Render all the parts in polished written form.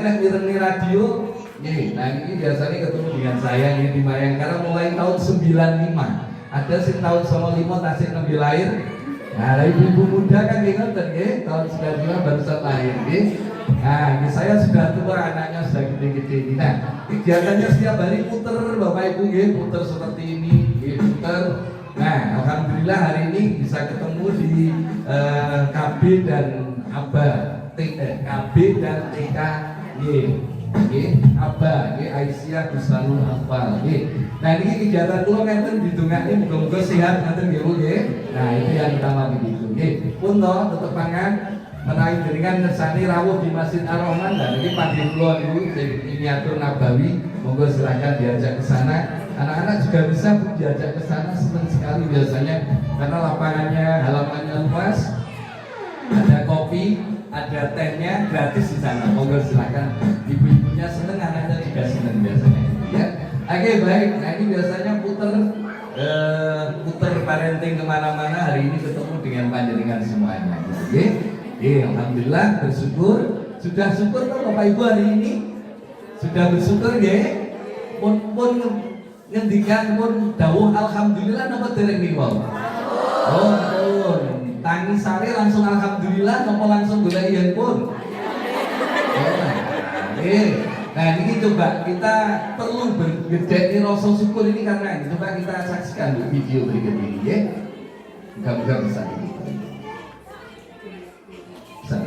nek mireng radio. Nih, nah ini biasanya ketemu dengan saya ini di Mayang karena mulai tahun 95. Ada sing tahun 95 tasik nembe lahir. Nah, ibu-ibu muda kan ngoten nggih, tahun 95 barusan lahir nggih. Nah, ini saya sudah tua, anaknya sudah gede-gede. Nah, kegiatannya setiap hari puter Bapak Ibu nggih, puter seperti ini, nggih puter. Nah, alhamdulillah hari ini bisa ketemu di KB dan ABA, KB dan TKY. Abah, Aisyah Gusanul Hafal. Nah ini kegiatan kula ngenten didongakne muga-muga sehat ngenten nggih Bu nggih. Nah itu yang utama begitu nggih. Pun to tetep pangan menawi jenengan ngersani rawuh di Masjid Ar-Rahman dan ini pagi kula niku miniatur Nabawi, monggo silakan diajak ke sana. Anak-anak juga bisa Bu diajak ke sana, senang sekali biasanya karena lapangannya halamannya luas. Ada kopi, ada tehnya gratis di sana. Monggo silakan. Ibu-ibunya seneng, anaknya juga seneng biasanya. Ya, oke baik. Nah ini biasanya puter parenting kemana-mana. Hari ini ketemu dengan panjenengan semuanya. Oke, alhamdulillah bersyukur. Sudah syukur kan Bapak Ibu hari ini? Sudah bersyukur ya? Pun ngendikan pun dawuh alhamdulillah napa dereng niku? Oh, pun. Tangi sare langsung alhamdulillah nopo langsung golek yen pun. Nah ini coba kita perlu bergedek rasa syukur ini karena ini coba kita saksikan dulu video berikut ini ya. Mudah-mudahan bisa ini. Bisa.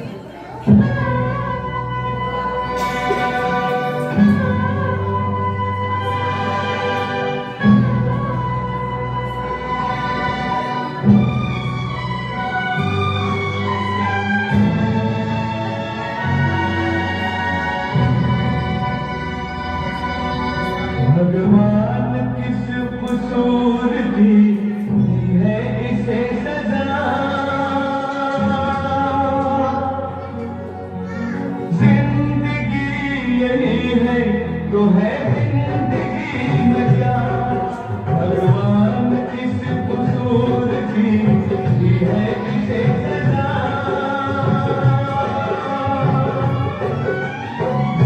भगवान किस कसूर की है इसे सजा, जिंदगी यही है तो है जिंदगी में क्या, भगवान किस कसूर की है इसे सजा,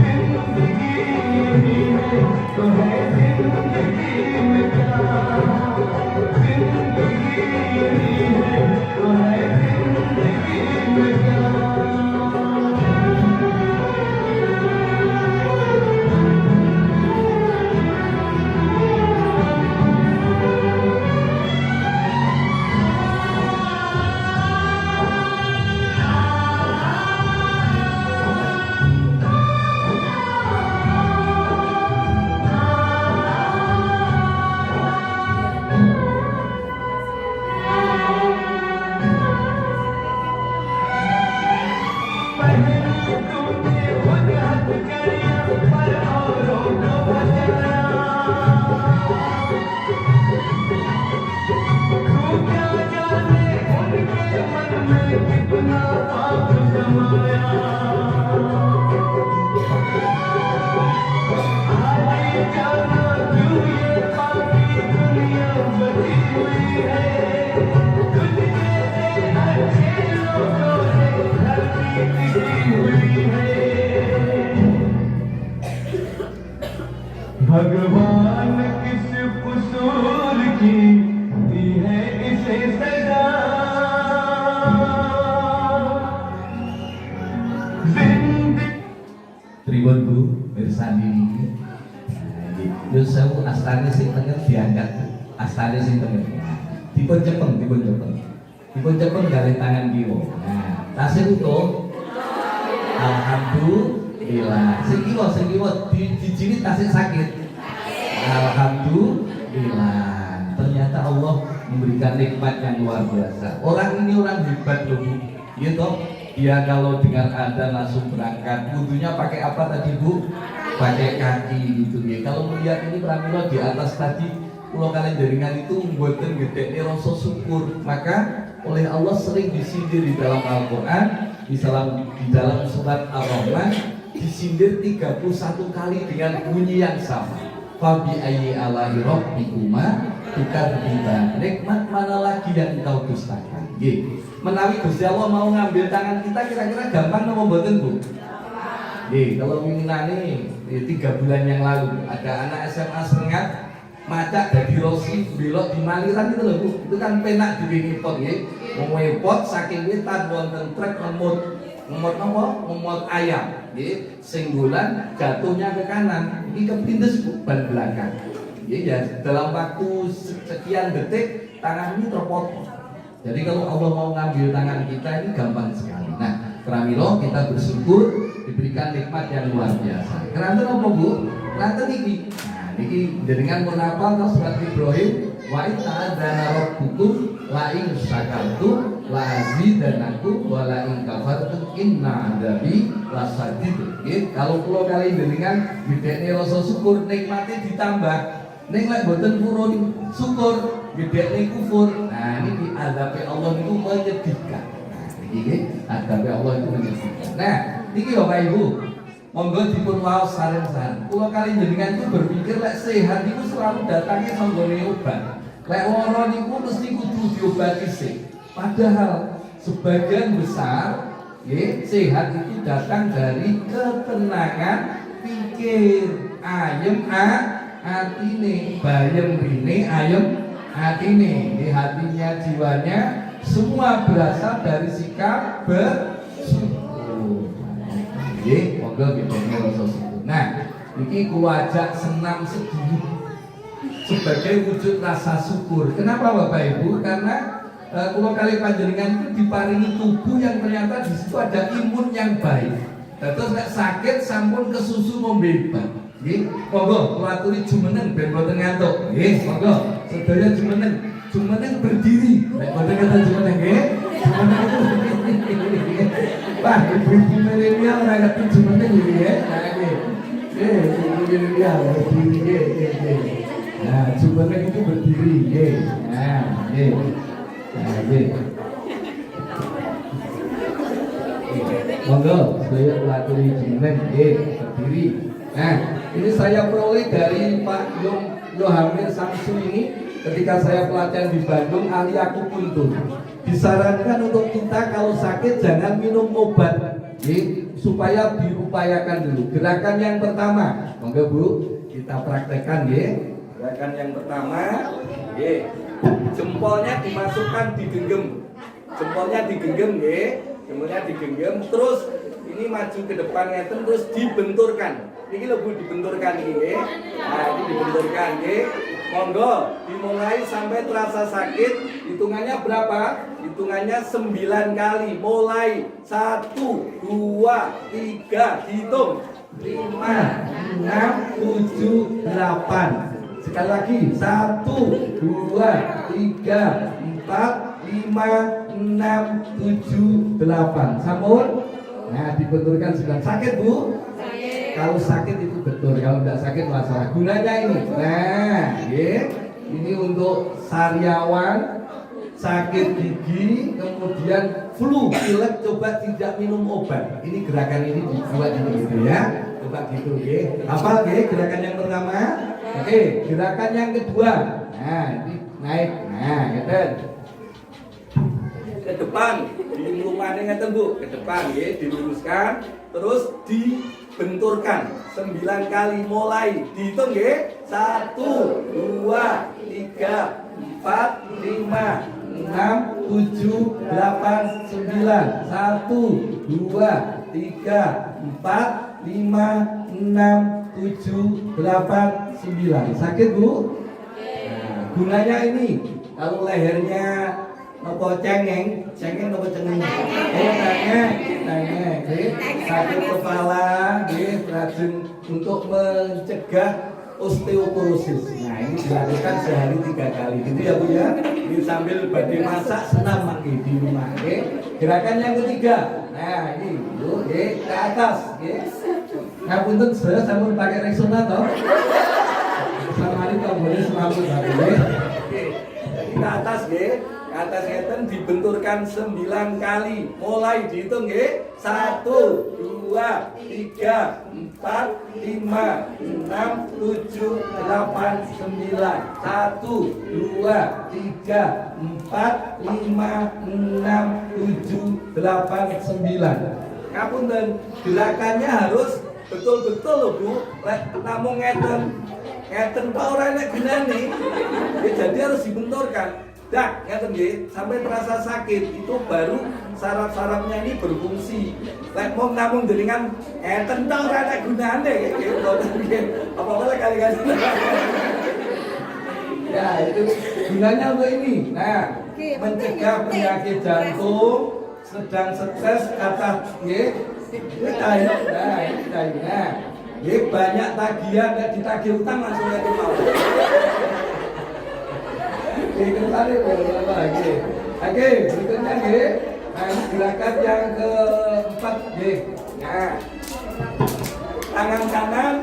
जिंदगी यही है तो है भगवान किस कसूर की दी है इसे सजा, Tribun Bu, bersandi ini. Yo sewu astane sing tengen diangkat. Astane sing tengen. Dipun cepeng. Dipun cepeng gawe tangan kiwa. Nah, tasih utuh. Alhamdulillah. Sing kiwa dijini tasih sakit. Alhamdulillah. Ternyata Allah memberikan nikmat yang luar biasa. Orang ini orang hebat loh Bu. Gitu. Dia kalau dengar adzan langsung berangkat. Wudunya pakai apa tadi Bu? Pakai kaki gitu ya. Kalau melihat ini pramila di atas tadi, pulau kalian jaringan itu mboten gedekne rasa syukur. Maka oleh Allah sering disindir di dalam Al-Qur'an, di dalam surat Ar-Rahman disindir 31 kali dengan bunyi yang sama. Fabi ayyi alahi rabbikuma tukadziban. Nikmat mana lagi yang engkau dustakan? Nggih. Menawi Gusti Allah mau ngambil tangan kita kira-kira gampang napa mboten Bu? Kalau Minani 3 bulan yang lalu ada anak SMA Sengat macak dari Rosi belok di Maliran itu loh Bu. Itu kan penak di pot ya. Ngepot saking wetan wonten truk ngemot ayam nggih. Singgulan jatuhnya ke kanan. Ini kepindes ban belakang. Ya dalam waktu sekian detik tangan ini terpotong. Jadi kalau Allah mau ngambil tangan kita ini gampang sekali. Nah, pramila kita bersyukur diberikan nikmat yang luar biasa. Kenapa apa Bu? Nanti niki. Nah, niki dengan menapal surat Ibrahim wa ta'adzana rabbukum la in syakartum la azidanakum wa la in kafartum inna adzabi lasadid. Kalau kula kali dengan bidene rasa syukur nikmate ditambah. Ning lek boten purun syukur gedekne kufur. Nah ini azabe Allah itu menyedihkan. Nah iki azabe Allah itu menyedihkan. Nah niki Bapak Ibu monggo dipun waos sareng-sareng. Kula kali jenengan itu berpikir lek sehat itu selalu datangnya sanggone obat. Lek lara niku mesti kudu diobati sih. Padahal sebagian besar sehat itu datang dari ketenangan pikir. Ayem atine, bayem rine, ayem atine. Di hatinya, jiwanya semua berasal dari sikap bersyukur. Monggo bidane rasa syukur. Nah, iki kula ajak senam sedikit sebagai wujud rasa syukur. Kenapa Bapak Ibu? Karena kula kali panjenengan itu diparingi tubuh yang ternyata di situ ada imun yang baik. Terus nek sakit sampun kesusu membebas. Nggih, monggo kula aturi jumeneng ben boten ngantuk. Nggih, monggo sedaya jumeneng berdiri. Nek boten kata jumeneng nggih. Jumeneng. Pak, ibu-ibu milenial ora ngerti jumeneng iki nggih. Nah nggih. Ibu milenial berdiri nggih. Nah, jumeneng itu berdiri nggih. Nah, nggih. Nah, nggih. Monggo sedaya kula aturi jumeneng nggih, berdiri. Nah, ini saya peroleh dari Pak Yohamir Samsu ini ketika saya pelatihan di Bandung, ahli akupuntur. Disarankan untuk kita kalau sakit jangan minum obat, supaya diupayakan dulu. Gerakan yang pertama, monggo Bu, kita praktekkan ya. Gerakan yang pertama, jempolnya dimasukkan digenggam, jempolnya digenggam jempolnya digenggam, terus ini maju ke depan ngeten terus dibenturkan. Ini lho Bu dibenturkan ini nggih. Nah, ini dibenturkan nggih. Monggo dimulai sampai terasa sakit. Hitungannya berapa? Hitungannya 9 kali. Mulai 1 2 3 hitung. 5 6 7 8. Sekali lagi 1 2 3 4 5 6 7 8. Sampun? Nah, dibenturkan 9. Sakit Bu? Kalau sakit itu betul, kalau tidak sakit masalah. Gunanya ini, nah, ini untuk sariawan, sakit gigi, kemudian flu, pilek, coba tidak minum obat. Ini gerakan ini dibuat gitu ya, coba gitu, hafal gerakan yang pertama. Oke, gerakan yang kedua. Nah, ini naik, nah, gitu. Ke depan, diluruskan ngeten Bu, ke depan diluruskan, terus dibenturkan 9 kali, mulai dihitung 1 2 3 4 5 6 7 8 9 1 2 3 4 5 6 7 8 9. 1 2 3 4 5 6 7 8 9. Sakit Bu? Nah, gunanya ini kalau lehernya nopo cengeng nopo cengeng. Cengeng, sakit kepala, rajin untuk mencegah osteoporosis. Nah ini dilakukan sehari 3 kali, gitu ya Bu ya. Ini sambil badai masak senam di rumah. Gerakan yang ketiga. Nah ini Bu, ke atas. Ngapunten sedaya sampun pakai resonator. Samari kok boleh selamat lagi. Ke atas atas ngeten dibenturkan 9 kali, mulai dihitung 1 2 3 4 5 6 7 8 9. 1 2 3 4 5 6 7 8 9. 1 2 3 4 5 6 7 8 9. ngapunten, gerakannya harus betul-betul loh Bu. Namun ngeten tok ora enak gunane. Jadi harus dibenturkan. Dak, ngeten nggih, sampai terasa sakit itu baru saraf-sarafnya ini berfungsi. Lek mau namun jenengan ngeten tok ora enak gunane nggih. Apa-apa kali-kali. Ya, itu gunanya untuk ini. Nah, mencegah penyakit jantung, sedang stres kata nggih. Nah, nggih banyak tagihan nek ditagih utang langsung ke mau. Oke, lagi. Oke, berikutnya nggih. Nah, gerakan yang keempat nggih. Nah, tangan kanan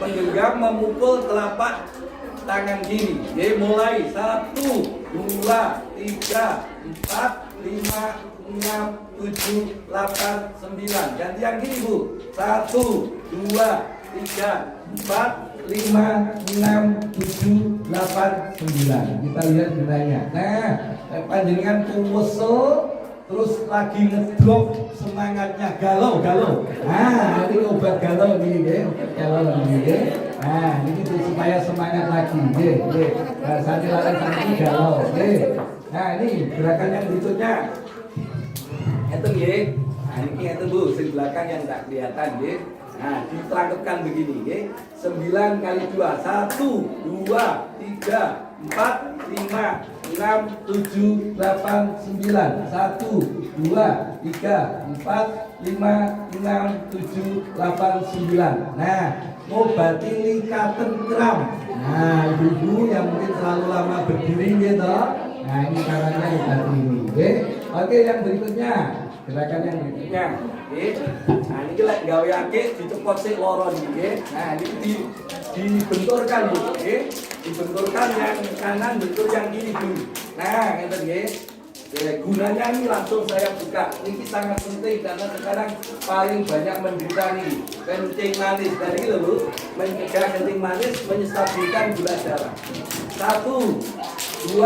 menggenggam memukul telapak tangan kiri. Nggih, mulai 1 2 3 4 5 6 7 8 9. Ganti yang kiri, Bu. 1 2 3 4 5 6 7 8 9. Kita lihat gunanya. Nah, panjenengan kuwesel terus lagi ngedrop semangatnya galau. Nah, ini obat galau nih, nggih. Obat galau nih, nggih. Nah, ini tuh supaya semangat lagi, nggih. Nah, sambil lari galau, nggih. Nah, ini gerakan yang berikutnya. Itu nggih. Nah, ini itu Bu, sing belakang yang tak kelihatan nggih. Nah, diterangkapkan begini nggih. 9 kali 2. 1 2 3 4 5 6 7 8 9. 1 2 3 4 5 6 7 8 9. Nah, ngobati likaten kram. Nah, ibu yang mungkin terlalu lama berdiri gitu. Nah, ini caranya obati ini, nggih. Oke, yang berikutnya. Gerakan yang berikutnya, nggih. Nah, ini lek gawe akeh dicepot sik loro nggih. Nah, ini dibenturkan Bu, nggih. Dibenturkan yang kanan, bentur yang kiri dulu. Nah, ngeten nggih. Gunanya ini langsung saya buka. Ini sangat penting karena sekarang paling banyak menderita nih kencing manis. Dari itu Bu, mencegah kencing manis, menstabilkan gula darah. 1 2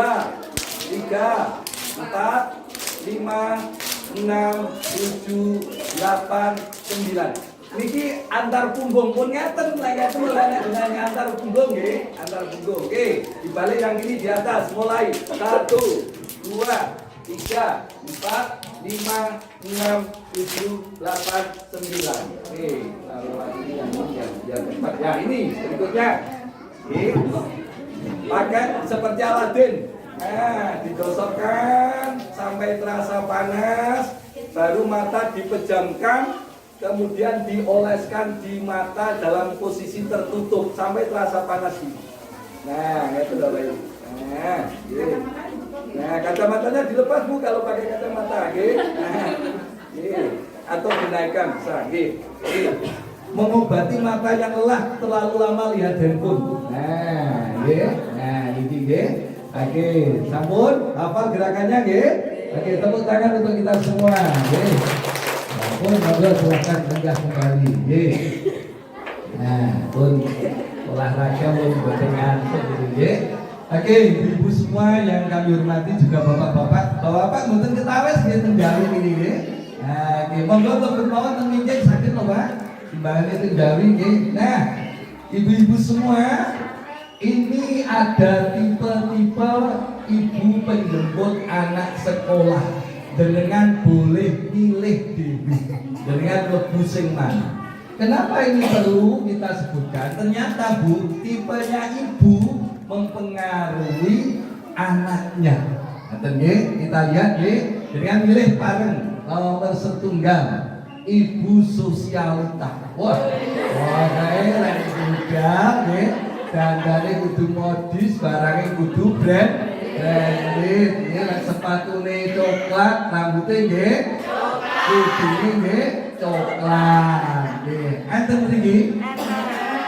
3 4 5 6 7 8 9. Niki antar punggung pun ngeten lek ngeten gunanya antar punggung nggih, antar punggung. Oke, dibalik yang ini di atas mulai 1 2 3 4 5 6 7 8 9. Oke, lalu lagi yang keempat. Ya, ini berikutnya. Oke. Pakai seperti Aladin. Nah, digosokkan sampai terasa panas, baru mata dipejamkan, kemudian dioleskan di mata dalam posisi tertutup sampai terasa panas ini. Nah, itu Bapak Ibu. Nah, gitu. Nah, kacamatanya dilepas Bu kalau pakai kacamata, gitu. Nah, gitu. Atau dinaikkan bisa, gitu. Mengobati mata yang lelah terlalu lama lihat handphone. Nah, gitu. Nah, ini gitu. Oke, sampun, apa gerakannya, nggih? Oke, tepuk tangan untuk kita semua, nggih. Sampun, monggo silakan tenggah kembali, nggih. Nah, pun olahraga pun boten ngantuk gitu, nggih. Oke, ibu semua yang kami hormati juga bapak-bapak mboten ketawes nggih tenggali ini, nggih. Nah, nggih, monggo mboten mawon teng minggir saged lho, Pak. Timbangane tenggali nggih. Nah, ibu-ibu semua, ini ada tipe-tipe ibu penjemput anak sekolah. Dengan boleh milih dewi, dengan lebu sing mana. Kenapa ini perlu kita sebutkan? Ternyata Bu, tipenya ibu mempengaruhi anaknya. Kita lihat dengan milih bareng nomor setunggal, ibu sosialita. Wah, kayak juga dan dari kudu modis, barangnya kudu branded. Ini sepatune coklat, rambutnya nggih kudune nggih coklat. Nggih. Enten mriki?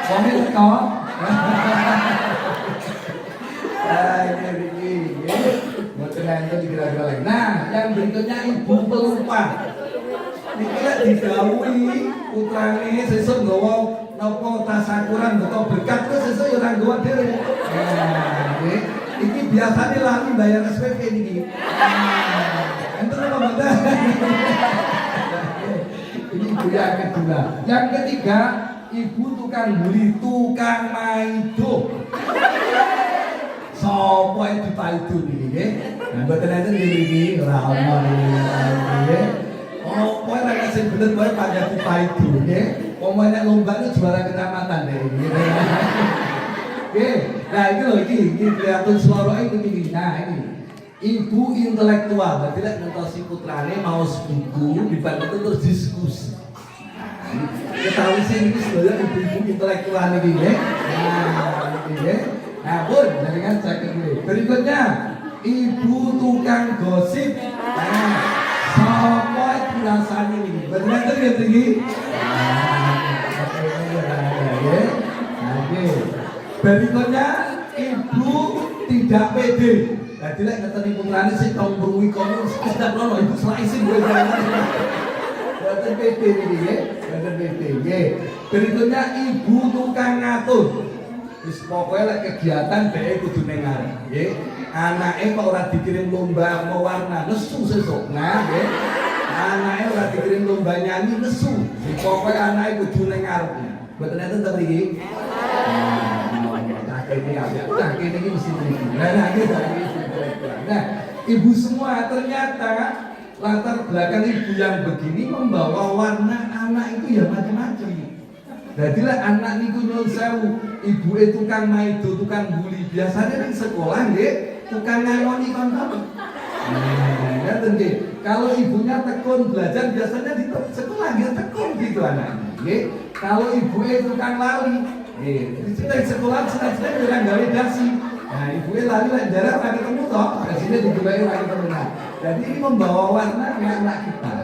Wong teko. Ini mboten enten dikira-kira lagi. Nah, yang berikutnya ibu pelupa. Niki lek didhawuhi putrane sesuk nggawa napa tasakuran beto berkat terus sesuk ya ora nggawa dhewe. Nah, nggih. Iki biasane lali bayar SPP niki. Enten apa mboten? Itu yang kedua. Yang ketiga, ibu tukang buli, tukang maido. Sopo yang dipaido ini nggih? Nah, mboten enten iki ora ono nggih. Oh, kowe ora sing bener kowe pangkat dipaido nggih. Pomane lomba itu juara kecamatan deh ini. Oke, nah ini loh, ini kelihatan suara ini. Nah ini, ibu intelektual, berarti lah nontosi putrane mau buku, dibantu terus diskusi. Ketahui sih ini sebenarnya ibu-ibu intelektual ini, ya. Nah, pun, jadi kan cek dulu. Berikutnya, ibu tukang gosip. Nah, sopo itu rasanya ini, benar kan tinggi? Oke. Berikutnya, ibu tidak pede. Jadi lek ngeten putrane sing tau mruwi kono sekedar nono ibu selaisin gue jangan. Boten pede iki nggih, boten pede nggih. Berikutnya ibu tukang ngatur. Wis pokoke lek kegiatan dhek kudu ning ngarep nggih. Anake kok ora dikirim lomba mewarna nesu sesuk. Nah nggih. Anake ora dikirim lomba nyanyi nesu. Pokoke anake kudu ning ngarep. Boten enten ta mriki? Ini ada, ini mesti begini. Nah, ibu semua ternyata latar belakang ibu yang begini membawa warna anak itu ya macam-macam. Jadilah anak niku nyuwun sewu, ibu tukang maido, tukang buli. Biasanya di sekolah nggih, tukang ngangoni konten. Ya nggih. Kalau ibunya tekun belajar biasanya di sekolah nggih tekun gitu anaknya. Nggih. Kalau ibu tukang lali, kita di sekolah senang-senang bilang gawe dasi. Nah, ibu lari lah jarak tak ketemu toh. Dasinya dijual lagi ketemu. Jadi ini membawa warna anak kita.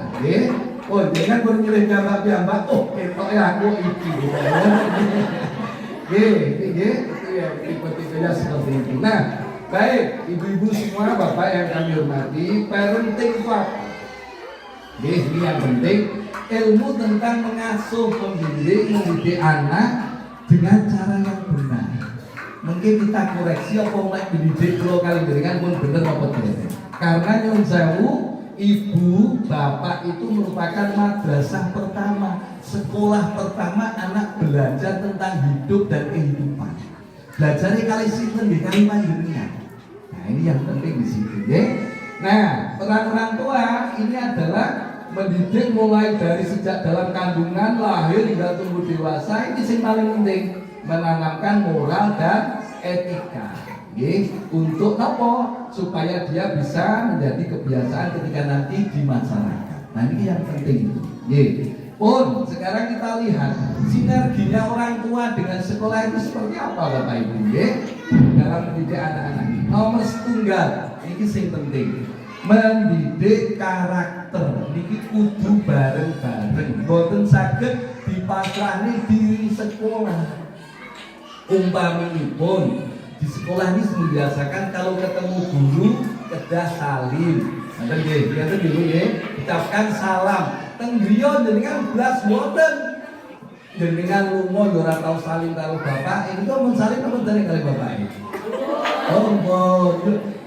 Oh, jangan bernyilih gambar-gambar. Oh, ketoknya aku iki. Itu ya tipe-tipenya seperti itu. Nah, baik ibu-ibu semua, bapak yang kami hormati, parenting itu apa? Ini yang penting, ilmu tentang mengasuh, mendidik anak dengan cara yang benar. Mungkin kita koreksi apa mulai dididik kalau kali dengan pun benar apa tidak. Karena nyuwun sewu, ibu bapak itu merupakan madrasah pertama, sekolah pertama anak belajar tentang hidup dan kehidupan. Belajarnya kali sinten nggih kali panjenengan. Nah, ini yang penting di situ nggih. Nah, peran orang tua ini adalah mendidik mulai dari sejak dalam kandungan, lahir hingga tumbuh dewasa. Ini yang paling penting, menanamkan moral dan etika. Untuk apa? Supaya dia bisa menjadi kebiasaan ketika nanti di masyarakat. Nah ini yang penting itu. Pun sekarang kita lihat sinerginya orang tua dengan sekolah itu seperti apa Bapak Ibu dalam mendidik anak-anak ini. Nomor setunggal, ini yang penting, mendidik karakter. Ini kudu bareng-bareng. Boten saged dipasrahne diri sekolah. Umpaminipun di sekolah ini membiasakan kalau ketemu guru kedah salim. Nanti dulu ucapkan salam. Tenggriyo jenengan blas boten. Jenengan lunga yo ora tau salim karo bapak. Ini kok mun salim apa dari kali bapak ini? Oh,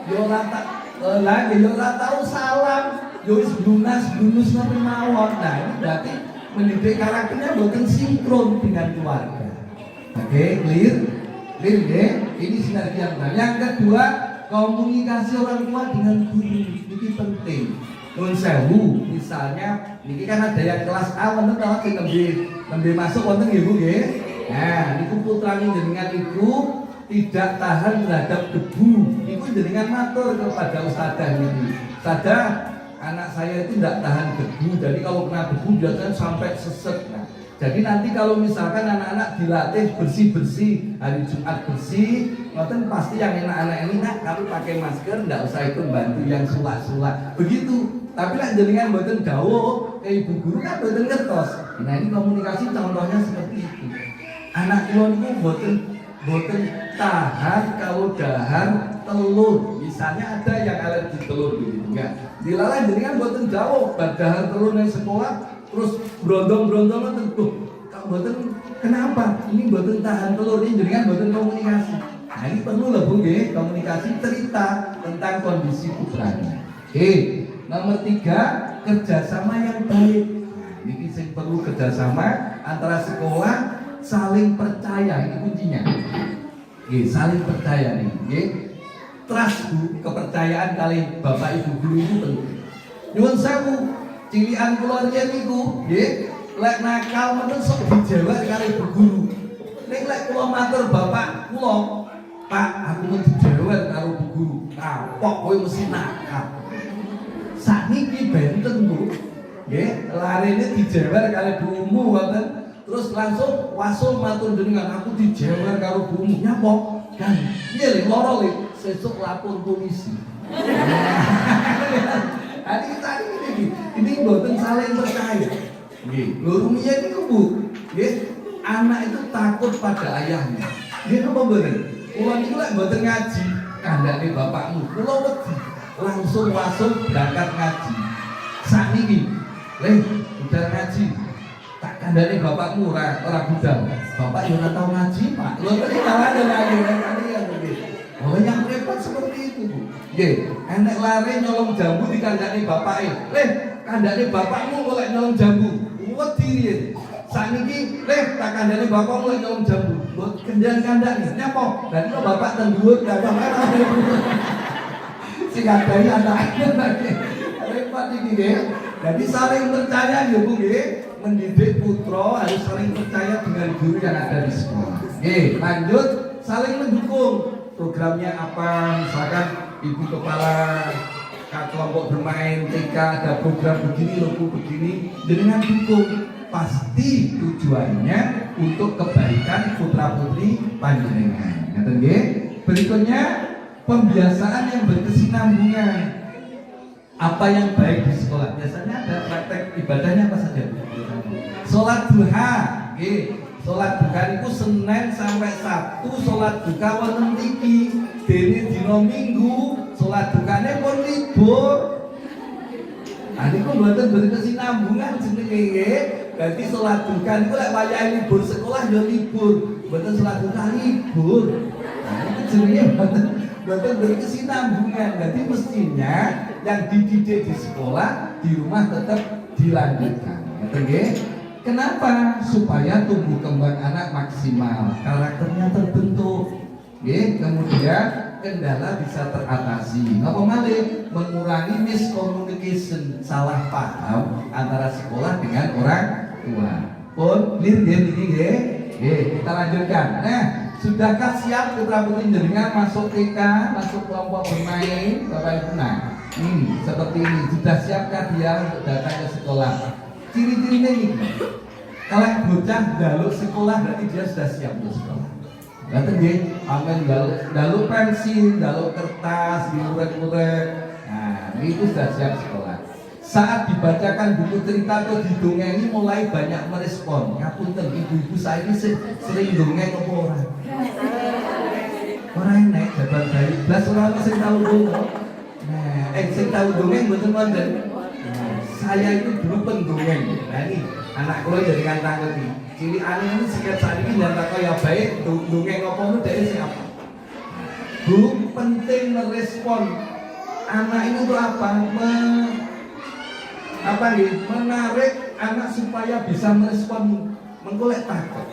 yo ora tau salam. Yo wis blunas napa mawon. Nah, ini berarti mendidik karakternya boten sinkron dengan keluarga. Oke, clear ya? Ini sinergi yang benar. Yang kedua, komunikasi orang tua dengan guru ini penting. Nun sewu, misalnya, ini kan ada yang kelas A, wonten tau sing nembe masuk wonten nggih Bu nggih. Nah, niku putrane jenengan iku tidak tahan terhadap debu. Niku jenengan matur kepada ustadzah ini. Ustadzah, anak saya itu tidak tahan debu. Jadi kalau kena debu biasanya sampai sesek. Nah, jadi nanti kalau misalkan anak-anak dilatih bersih-bersih, hari Jumat bersih, ngoten pasti yang enak anak ini nak kamu pakai masker, nggak usah ikut bantu yang sulak-sulak. Begitu. Tapi lah jenengan mboten dawuh, ibu guru kan mboten ngertos. Nah ini komunikasi contohnya seperti itu. Anak kula niku mboten tahan kalau dahar telur. Misalnya ada yang alergi telur gitu, enggak. Dilalah jenengan mboten dawuh, dahar telur nang sekolah terus brondong-brondong tentu. Kak mboten kenapa? Ini mboten tahan telur ini jenengan mboten komunikasi. Nah ini perlu loh Bu nggih, komunikasi cerita tentang kondisi putranya. Nomor 3, kerjasama yang baik. ini sing perlu kerjasama antara sekolah, saling percaya, ini kuncinya. Saling percaya nih, trust Bu, kepercayaan kali Bapak Ibu guru itu penting. Nyuwun sewu, cilian kula riyen niku, lek nakal menen sok dijewek kali Bu guru. Nek lek kula matur Bapak kula, Pak, aku mau dijewek karo Bu guru. Kapok kowe mesti nakal. Sakniki benten Bu. Nggih, larene dijewer kali bumu ngoten. Terus langsung wasul matur jenengan aku dijewer karo bumu. Nyapa? Kan piye le loro le sesuk lapor polisi. Tadi ini mboten saling percaya. Nggih, lho rumiyin niku Bu. Nggih, anak itu takut pada ayahnya. Nggih napa mboten? Kula niku lek mboten ngaji, kandhane bapakmu, kula wedi langsung wasul berangkat ngaji. Sakniki udah ngaji, tak kandani bapakmu ora budal. Bapak yo ora tau ngaji, Pak. Lho tadi malah ada lagi kalian begitu. Oh yang repot seperti itu, Bu. Nggih, enek lare nyolong jambu dikandani bapake. Kandani bapakmu golek nyolong jambu. Wedi riyen. Sakniki, tak kandani bapakmu golek nyolong jambu. Mbok kendhan-kandhani. Nyapa? Dan itu bapak ten dhuwur gak apa-apa. Sing kadani anake. Repot iki nggih. Jadi saling percaya ya Bu nggih, mendidik putra harus saling percaya dengan guru yang ada di sekolah. Nggih, lanjut saling mendukung. Programnya apa? Misalkan Ibu kepala kelompok bermain TK ada program begini, logo begini, dengan dukung. Pasti tujuannya untuk kebaikan putra-putri panjenengan. Ngoten nggih. Berikutnya pembiasaan yang berkesinambungan. Apa yang baik di sekolah? Biasanya ada praktek ibadahnya apa saja? Sholat duha, sholat duha itu Senin sampai Sabtu sholat duha wonten mriki. Dene dina Minggu sholat duhane pun libur. Niku mboten berkesinambungan jenenge nggih. Dadi sholat duha niku lek wayahe libur sekolah ya libur, mboten sholat duha libur. Niku jenenge mboten berkesinambungan. Jadi mestinya yang dididik di sekolah di rumah tetap dilanjutkan. Nggih. Kenapa? Supaya tumbuh kembang anak maksimal, karakternya terbentuk. Nggih, kemudian kendala bisa teratasi. Napa malih? Mengurangi miscommunication, salah paham antara sekolah dengan orang tua. Pun clear nggih niki nggih. Kita lanjutkan. Nah, sudahkah siap putra putri jenengan masuk TK, masuk kelompok bermain, Bapak Ibu? Nah, seperti ini. Sudah siapkah dia untuk datang ke sekolah? Ciri-cirinya ini. Kalau bocah daluk sekolah berarti dia sudah siap untuk sekolah. Berarti dia amen daluk pensil, daluk kertas, diurek-urek. Nah, itu sudah siap sekolah. Saat dibacakan buku cerita atau didongengi mulai banyak merespon. Ngapunten ibu-ibu saya ini sering dongeng apa orang? Orang enek jaban dari blas orang sing tahu dongeng. Nah, sing tahu dongeng mboten wonten. Saya itu dulu pendongeng. Nah ini anak kula jadi kantang ngerti. Cilikane ini sikap sakniki ndak kaya baik dongeng apa nu dhek siapa. Bu, penting merespon anak ini untuk apa? Menarik anak supaya bisa merespon mengkolek takut.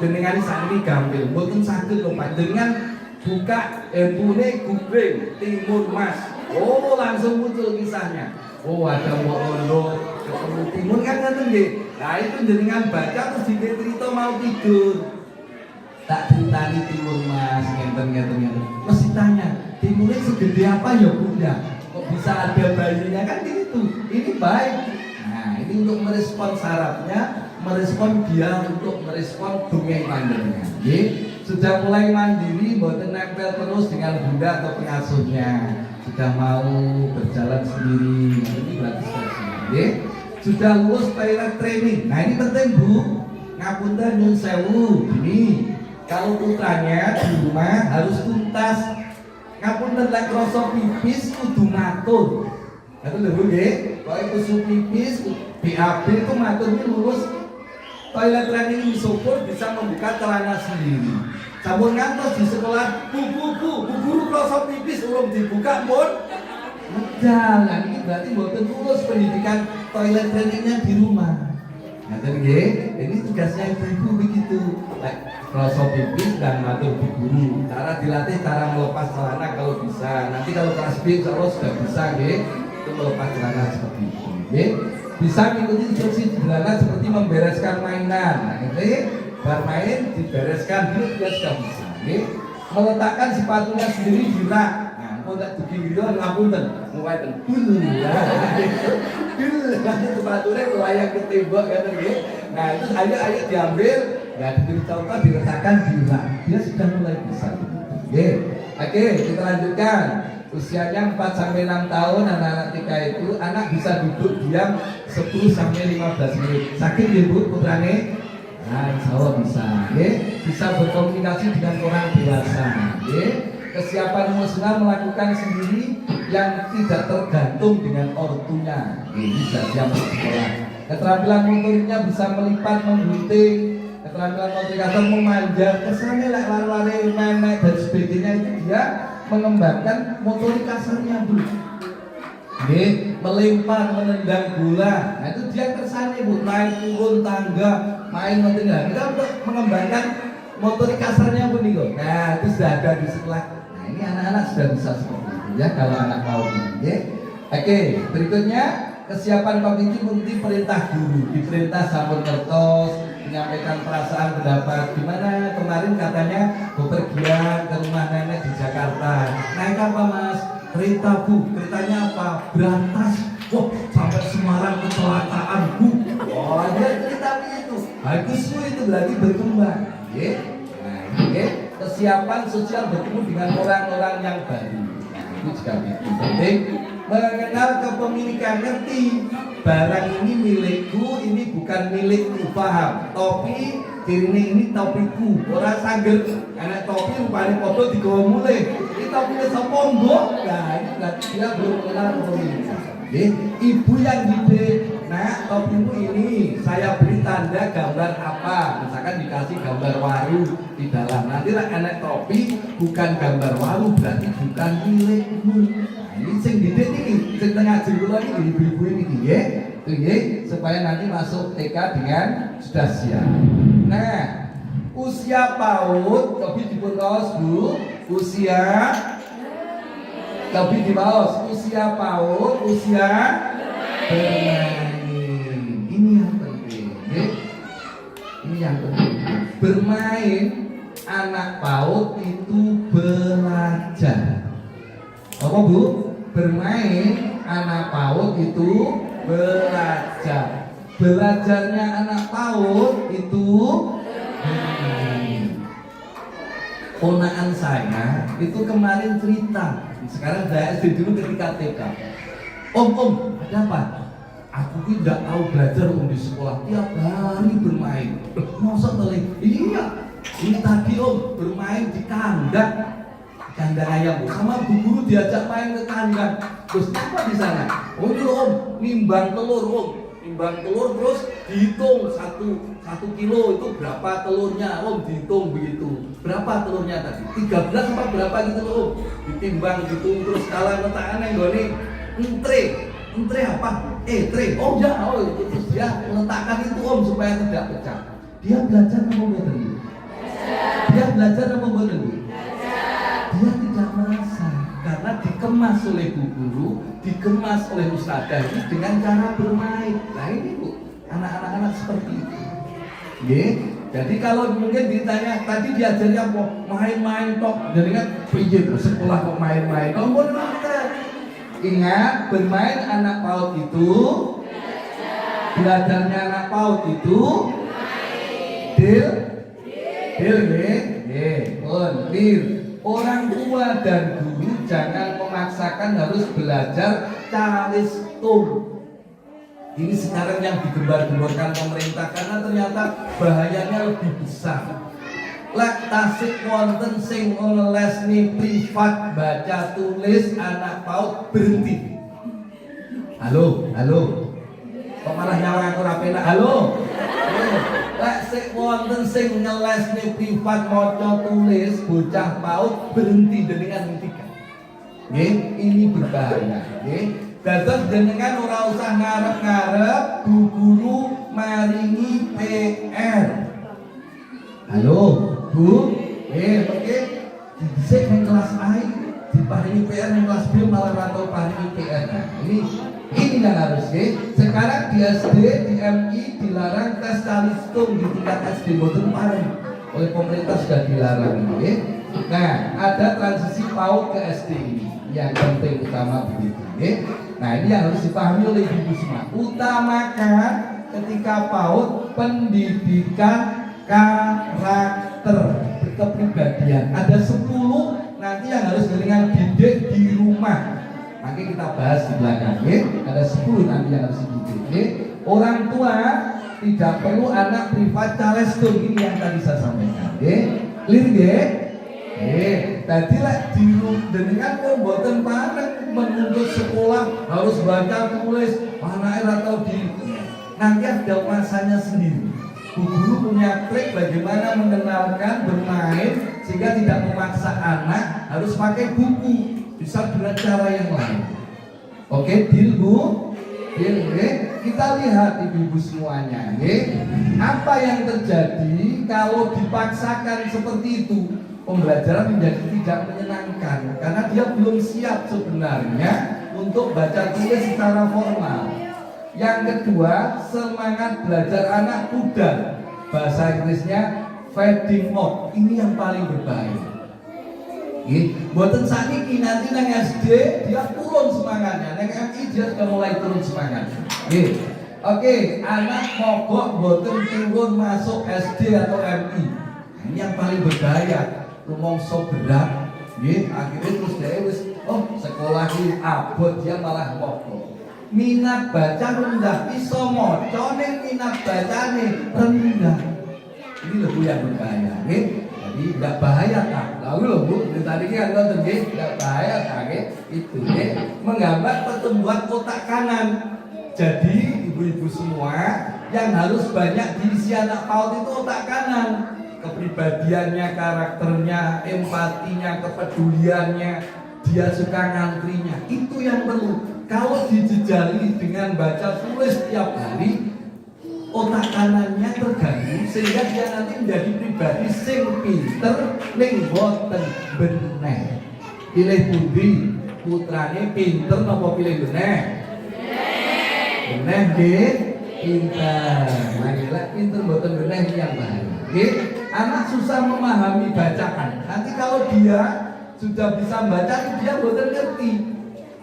Dengan saat ini gampil, mboten saged lho Pak. Dengan buka handphone googling Timur Mas. Oh, langsung muncul kisahnya. Oh, ada Wondo ketemu Timur kan ngoten nggih. Nah, itu jenengan baca terus cerita mau tidur. Tak ceritani Timur Mas, ngenten. Mesti tanya, Timurnya segede apa ya Bunda? Kok bisa ada bayinya kan gitu. Ini baik. Nah, ini untuk merespon syaratnya, merespon dia untuk merespon dongeng panjenengan. Nggih, sudah mulai mandiri, mboten nempel terus dengan bunda atau pengasuhnya. Sudah mau berjalan sendiri. Ini berarti sudah siap. Nggih. Sudah lulus toilet training. Nah, ini penting, Bu. Ngapunten nyun sewu. Ini kalau putranya di rumah harus tuntas. Ngapunten lek krasa pipis kudu matur. Itu lho nggih, kok kudu pipis, BAB itu maturnya lulus toilet training syukur bisa membuka celana sendiri. Sampun ngantos di sekolah, bu guru krasa pipis urung dibuka pun medal. Nah ini berarti mboten lulus pendidikan toilet trainingnya di rumah. Ngaten nggih. Ini tugasnya ibu-ibu begitu. Rasa pipis dan matur bu guru. Cara dilatih, cara melepas celana kalau bisa. Nanti kalau kelas B insyaallah sudah bisa nggih. Itu melepas celana seperti itu. Nggih. Bisa mengikuti instruksi sederhana seperti membereskan mainan. Nah, ini bermain dibereskan dulu dia sudah bisa. Nggih. Meletakkan sepatunya sendiri di rak. Nah, mau tak dugi video ngapunten. Mulai dulu ya. Dulu nanti sepatunya layak ketembak kan nggih. Nah, itu ayo diambil. Ya diberi contoh diletakkan di rak, dia sudah mulai bisa. Oke, kita lanjutkan. Usianya 4 sampai 6 tahun anak-anak TK itu anak bisa duduk diam 10 sampai 15 menit. Sakit ya Bu putrane? Nah, insya Allah bisa. Bisa berkomunikasi dengan orang dewasa. Kesiapan emosional melakukan sendiri yang tidak tergantung dengan ortunya. Bisa siap sekolah. Keterampilan motoriknya bisa melipat, menggunting. Keterampilan motorikator memanjat, kesannya lari-lari, menek dan sebagainya itu dia mengembangkan motorik kasarnya Bu. Melempar, menendang bola. Nah itu dia kesannya Bu, naik turun tangga, main menendang. Kita untuk mengembangkan motorik kasarnya Bu nih. Nah itu sudah ada di sekolah. Nah ini anak-anak sudah bisa seperti itu ya kalau anak mau ini. Oke, berikutnya kesiapan kognitif mengikuti perintah guru, diperintah sampun kertos, menyampaikan perasaan pendapat. Gimana kemarin katanya bepergian ke rumah nenek di Jakarta, naik apa Mas? Kereta Bu, keretanya apa? Berantas. Wah, sampai Semarang kecelakaan Bu. Oh dia cerita itu bagus Bu, itu berarti berkembang. Nah ini kesiapan sosial bertemu dengan orang-orang yang baru. Nah itu juga penting. Mengenal kepemilikan, ngerti barang ini milikku, ini bukan milikku, paham? Topi ini topiku, orang sangger anak topi rupanya foto digawa mulai. Ini topinya sapa mbok? Nah ini berarti dia belum mengenal kepemilikan. Ibu yang gede, nah topimu ini saya beri tanda gambar apa? Misalkan dikasih gambar waru di dalam. Nanti lah anak topi bukan gambar waru, berarti bukan milikmu. Ini sing didik ini, sing tengah jengkul ini ibu-ibu ini supaya nanti masuk TK dengan sudah siap. Nah, usia PAUD, tapi dipuntos Bu, usia tapi di bawah usia PAUD, usia bermain. Ini yang penting. Ini yang penting. Bermain anak PAUD itu belajar. Apa Bu? Bermain anak PAUD itu belajar. Belajarnya anak PAUD itu bermain. Ponaan saya itu kemarin cerita. Sekarang saya SD dulu ketika TK. Om, ada apa? Aku tidak tahu belajar di sekolah. Tiap hari bermain. Masa teling? Iya. Ini tadi Om bermain di kandang ayam. Sama bu guru diajak main ke kandang. Terus apa di sana? Oh itu Om, nimbang telur Om. Nimbang telur terus dihitung satu kilo itu berapa telurnya Om, dihitung begitu. Berapa telurnya tadi? 13 apa berapa gitu Om? Ditimbang gitu terus kalau letakkan yang gini entre apa? Tre. Oh ya, itu terus dia meletakkan itu Om supaya tidak pecah. Dia belajar apa betul? Dia belajar apa betul? Dia tidak merasa karena dikemas oleh bu guru, dikemas oleh ustadzah ini dengan cara bermain. Nah ini Bu, anak-anak seperti itu. Jadi kalau mungkin ditanya tadi diajari apa? Main-main tok. Jadi kan piye sekolah kok main-main. Kamu ingat bermain anak PAUD itu belajarnya anak PAUD itu deal orang tua dan guru jangan memaksakan harus belajar calistung. Ini sekarang yang digembar-gemborkan pemerintah karena ternyata bahayanya lebih besar. Lek tasik wonten sing ngelesni privat baca tulis anak PAUD berhenti. Halo. Kok malah nyawa aku ora penak? Halo. Lek sik wonten sing ngelesni privat maca tulis bocah PAUD berhenti dengan hentikan. Ini berbahaya. Dados jenengan ora usah ngarep-ngarep Bu Guru maringi PR. Halo, Bu. Oke. Dhisik nang kelas A diparingi PR nang kelas B malah ora tau paringi PR. Nah, ini yang harus sekarang di SD, di MI dilarang tes calistung di tingkat SD boten paring. Oleh pemerintah sudah dilarang Nah, ada transisi PAUD ke SD ini yang penting utama begitu Nah, ini yang harus dipahami oleh ibu semua. Utamakan ketika PAUD pendidikan karakter kepribadian. Ada 10 nanti yang harus dengan didik di rumah. Nanti kita bahas di belakang Ada 10 nanti yang harus dididik Orang tua tidak perlu anak privat calestung. Ini yang tadi saya sampaikan Clear tadi lah dengan kok mboten pareng menuntut sekolah harus baca tulis anaknya atau di nanti ada masanya sendiri. Bu Guru punya trik bagaimana mengenalkan bermain sehingga tidak memaksa anak harus pakai buku, bisa dengan cara yang lain. Oke, deal Bu? Deal Kita lihat ibu-ibu semuanya Apa yang terjadi kalau dipaksakan seperti itu? Pembelajaran menjadi tidak menyenangkan karena dia belum siap sebenarnya untuk baca tulis secara formal. Yang kedua, semangat belajar anak pudar. Bahasa Inggrisnya fading out. Ini yang paling berbahaya. Buatan sakniki nanti nang SD dia turun semangatnya, nang MI dia sudah mulai turun semangatnya. Oke, anak mogok buatan turun masuk SD atau MI. Ini yang paling berbahaya. Rumongso berat, akhirnya terus dia sekolah ini abot dia malah mogok. Minat baca rendah, iso maca ning minat bacane rendah. Ini lebih yang berbahaya, Jadi tidak bahaya tak? Lalu loh Bu, tadi kan nonton tidak bahaya tak? Itu menggambar pertumbuhan otak kanan. Jadi ibu-ibu semua yang harus banyak diisi anak PAUD itu otak kanan. Kepribadiannya, karakternya, empatinya, kepeduliannya, dia suka ngantrinya, itu yang perlu. Kalau dijejali dengan baca tulis setiap hari, otak kanannya terganggu sehingga dia nanti menjadi pribadi sing pinter ning boten beneh. Pilih pundi? Putrane pinter napa pilih beneh? Beneh nggih, pinter. Marilah pinter boten beneh yang bahaya. Anak susah memahami bacaan. Nanti kalau dia sudah bisa baca, dia boten ngerti.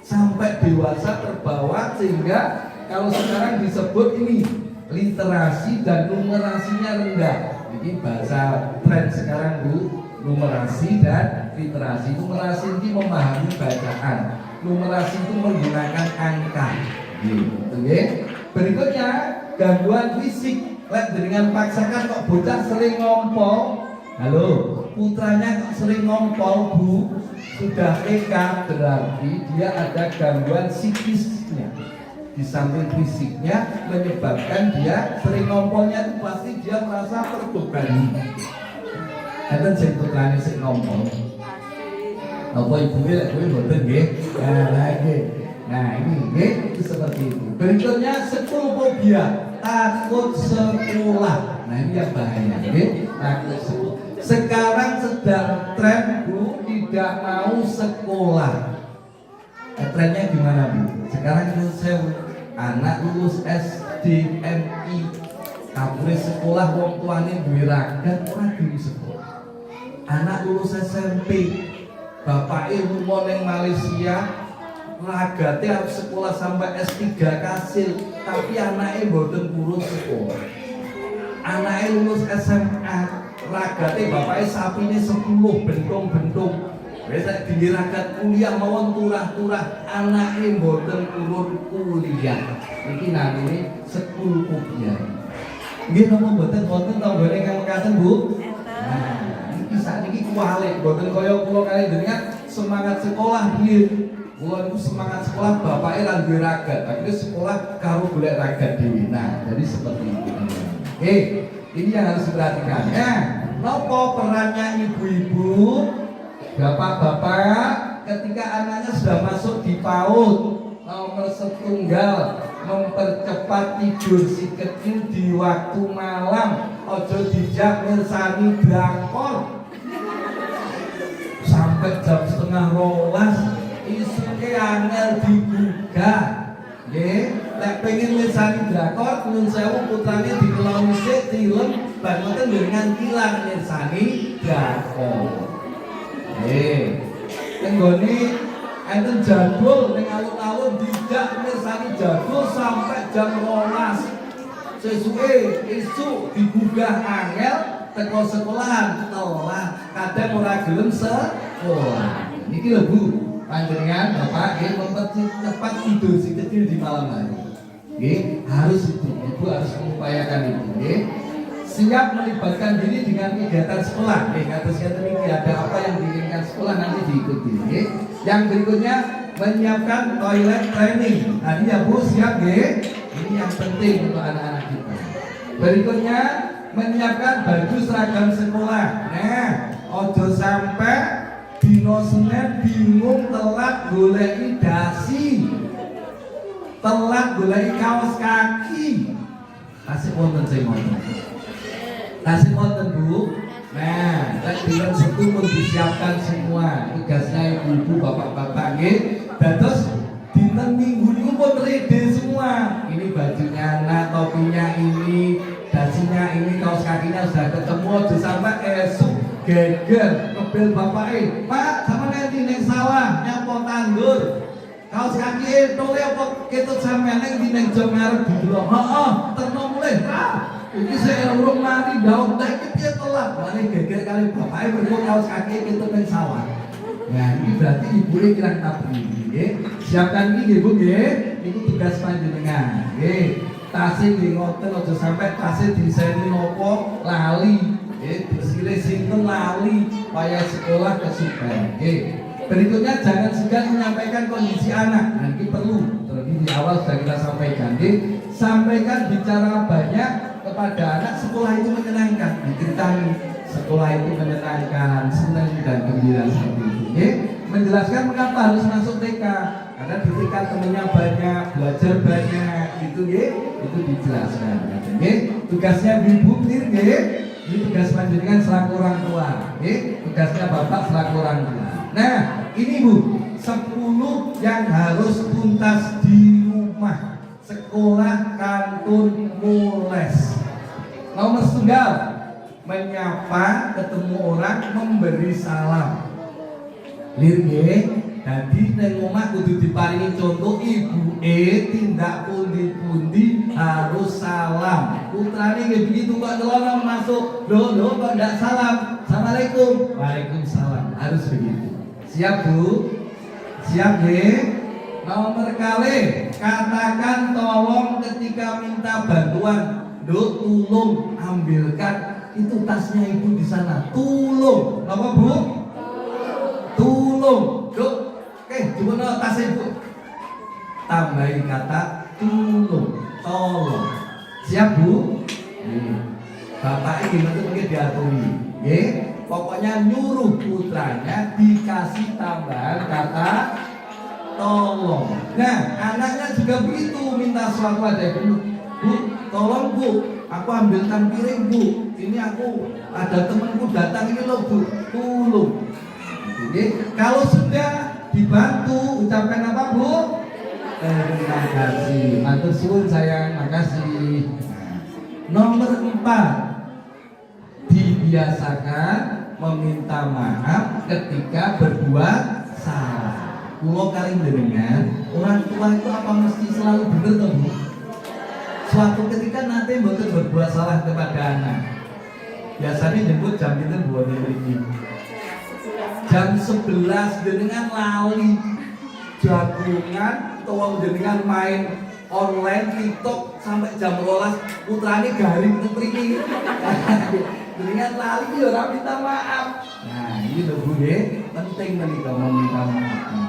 Sampai dewasa terbawa sehingga kalau sekarang disebut ini literasi dan numerasinya rendah. Jadi bahasa tren sekarang Bu, numerasi dan literasi. Numerasi itu memahami bacaan. Numerasi itu menggunakan angka. Berikutnya gangguan fisik. Lihat dengan paksakan kok bocah sering ngompol. Halo, putranya kok sering ngompol Bu. Sudah TK berarti dia ada gangguan psikisnya. Di samping fisiknya menyebabkan dia sering ngompolnya itu pasti dia merasa terbebani. Enten sing putrane sing ngompol. Apa ibunya lek kowe mboten nggih? Nah ini itu seperti itu. Berikutnya sekulfobia, takut sekolah. Nah ini yang bahaya. Takut sekolah. Sekarang sedang tren Bu tidak mau sekolah. Trennya gimana Bu? Sekarang saya anak lulus SD, MI, kabure sekolah wong tuane duwe ragat ora gelem sekolah. Anak lulus SMP, bapake lunga ning Malaysia, ragate harus sekolah sampai S3 kasil, tapi anaknya mboten purun sekolah. Anaknya lulus SMA, ragate bapaknya sapine 10 bentung-bentung. Wis tinggi ragat kuliah mawon turah-turah, anaknya mboten purun kuliah. Iki namine sekulfobia. Nggih napa mboten tanggane kamekaten Bu? Nah, iki sakniki kuwalik, mboten kaya kula kali jenengan semangat sekolah nggih. Kula niku semangat sekolah bapake lan duwe ragat, akhirnya sekolah karo golek ragat dhewe. Nah, jadi seperti itu. Ini yang harus diperhatikan. Napa perannya ibu-ibu, bapak-bapak ketika anaknya sudah masuk di PAUD? nomor setunggal mempercepat tidur si kecil di waktu malam, ojo dijak mirsani drakor sampai jam setengah rolas isuke angel digugah. Nggih, lek pengen mirsani drakor nyun sewu putrane dikeloni sik film bar ngoten dengan kilang mirsani drakor. Nggih. Tenggone enten jadul ning alun-alun dijak mirsani jadul sampai jam 12. Sesuke esuk digugah angel teko sekolahan telat kadang ora gelem sekolah. Niki lho Bu, panjenengan Bapak nggih mempercepat tidur si kecil di malam hari. Nggih, harus itu. Ibu harus mengupayakan itu, nggih. Siap melibatkan diri dengan kegiatan sekolah. Kados ngeten iki ada apa yang diinginkan sekolah nanti diikuti, nggih. Yang berikutnya menyiapkan toilet training. Tadi ya Bu siap nggih. Ini yang penting untuk anak-anak kita. Berikutnya menyiapkan baju seragam sekolah. Nah, ojo sampai dino Senin bingung telat goleki dasi, telat goleki kaos kaki. Kasih wonten sing ngoten. Kasih wonten Bu. Nah, bulan Sabtu pun disiapkan semua tugasnya ibu-ibu, bapak-bapak nggih. Dados dinten Minggu niku pun ready semua. Ini bajunya anak, topinya ini, dasinya ini, kaos kakinya sudah ketemu. Aja sampai esuk geger kebel bapake. Pak, sama nanti ning sawah nyapo tandur. Kaos kaki tole apa ketut sampean ning ning jam ngarep didelok. Heeh, terno mulih. Iki saya urung mati daun nek piye telat. Mane geger kali bapake mergo kaos kaki ketut ning sawah. Nah, ini berarti ibu kirang tabri nggih. Siapkan iki nggih Bu nggih. Niku tugas panjenengan. Nggih. Tase nggih ngoten aja sampai tase diseni nopo lali. Nggih, disile sinten lali supaya sekolah kesupen. Nggih. Berikutnya jangan segan menyampaikan kondisi anak. Nah, ini perlu. Terlebih di awal sudah kita sampaikan. Nggih. Sampaikan bicara banyak kepada anak, sekolah itu menyenangkan. Diceritakan sekolah itu menyenangkan, senang dan gembira seperti itu. Okay? Menjelaskan mengapa harus masuk TK, karena di TK temannya banyak, belajar banyak, gitu ya. Itu dijelaskan. Okay? Tugasnya ibu clear, okay? Ini tugas panjenengan selaku orang tua, okay? Tugasnya bapak selaku orang tua. Nah, ini Bu, 10 yang harus tuntas di rumah. Sekolah, kantun, mules. Nomor setunggal, menyapa, ketemu orang, memberi salam. Lirge, jadi neng omah kudu diparingi contoh ibu tindak pundi-pundi harus salam. Putrane nggih begitu kok nyelonong masuk, loh kok ndak salam. Assalamualaikum. Waalaikumsalam. Harus begitu. Siap Bu? Siap nggih? Nomor kali, katakan tolong ketika minta bantuan. Tolong ambilkan itu tasnya ibu di sana. Tolong, apa Bu? Tolong, Duk. Oke, gimana tas ibu? Tambahin kata tolong. Siap Bu? Bapak ini nanti mungkin diaturi. Pokoknya nyuruh putranya dikasih tambahan kata tolong. Nah, anaknya juga begitu, minta sesuatu ada Bu. Bu, tolong Bu, aku ambilkan piring Bu. Ini aku ada temanku datang ini loh Bu, tolong. Jadi kalau sudah dibantu, ucapkan apa Bu? Terima kasih. Matur suwun sayang, makasih. Nomor 4, dibiasakan meminta maaf ketika berbuat salah. Kulo kali dengan orang tua itu apa mesti selalu benar toh Bu? Suatu ketika nanti mboten berbuat salah kepada anak. Biasanya jemput jam itu buat ini. Jam 11 dengan lali jagungan atau dengan main online TikTok sampai jam 12 putrane garing ngepriki. Dengan lali ya ora minta maaf. Nah, ini lho Bu nggih, penting menika meminta maaf.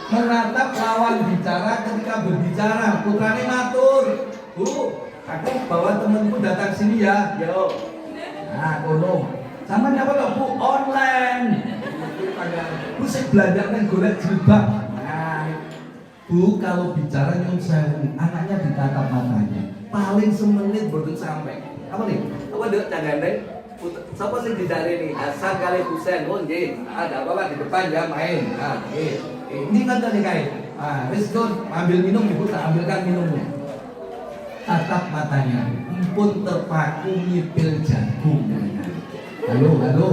Menatap lawan bicara ketika berbicara, putrane matur, Bu, aku bawa temanku datang sini ya. Yo. Nah, kono. Sama nyapa lho Bu, online. Bu sing belajar nang golek jilbab. Nah, Bu, kalau bicara nyun sewu, anaknya ditatap matanya. Paling semenit baru sampai. Apa nih? Apa dek cagandeng? Siapa sih tidak ini? Hasan kali Husain, oh nggih. Ada apa di depan ya main. Ah, nggih. Ini kan tadi kain. Ah, Rizkon, ambil minum ibu, tak ambilkan minumnya. Tatap matanya, pun terpaku nyipil jagung. Halo, halo,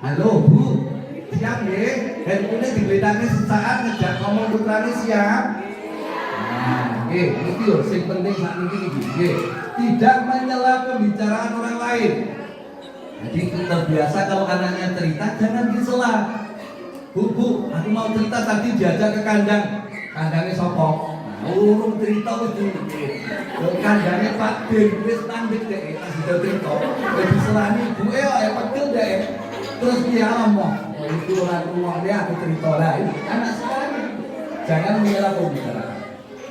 halo Bu, siap nggih? Handphone digeletakne sesaat ngejak ngomong putrane siap. Nah, nggih, iki lho sing penting sak niki nggih. Tidak menyela pembicaraan orang lain. Jadi terbiasa kalau anaknya cerita jangan disela. Bu, aku mau cerita tadi diajak ke kandang. Kandangnya sopo? Urung cerita wis dhewe. Kandangnya Pak Din wis tanding dek, pas sudah cerita. Jadi selani ibuke kok pegel dek. Terus dia ngomong, oh, itu orang rumahnya aku cerita lah. Anak sekarang jangan mengira pembicaraan.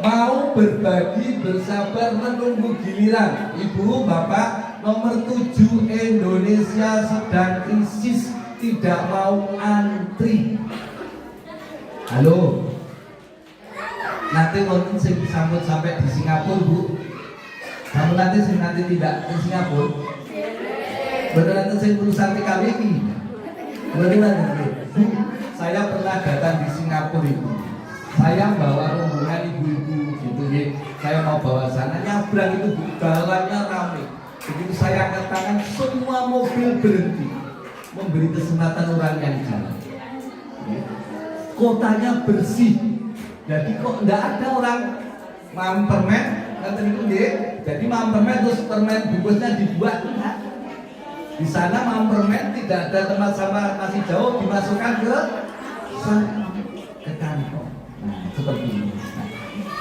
Mau berbagi, bersabar, menunggu giliran. Ibu, bapak, nomor 7 Indonesia sedang krisis, tidak mau antri. Halo. Nanti wonten sing disambut sampai di Singapura, Bu. Kamu nanti tidak di Singapura. Betul nanti sing urusan TKW ini. Beneran Bu, saya pernah datang di Singapura itu. Saya bawa rombongan ibu-ibu gitu ya. Saya mau bawa sana nyabrang itu Bu, jalannya ramai. Begitu saya angkat tangan, semua mobil berhenti memberi kesempatan orang yang jalan. Kotanya bersih. Jadi kok enggak ada orang mam permen nanti itu deh. Jadi mam permen terus permen bungkusnya dibuat enggak. Di sana mam permen tidak ada tempat sampah masih jauh dimasukkan ke kantong. Nah, seperti ini. Nah,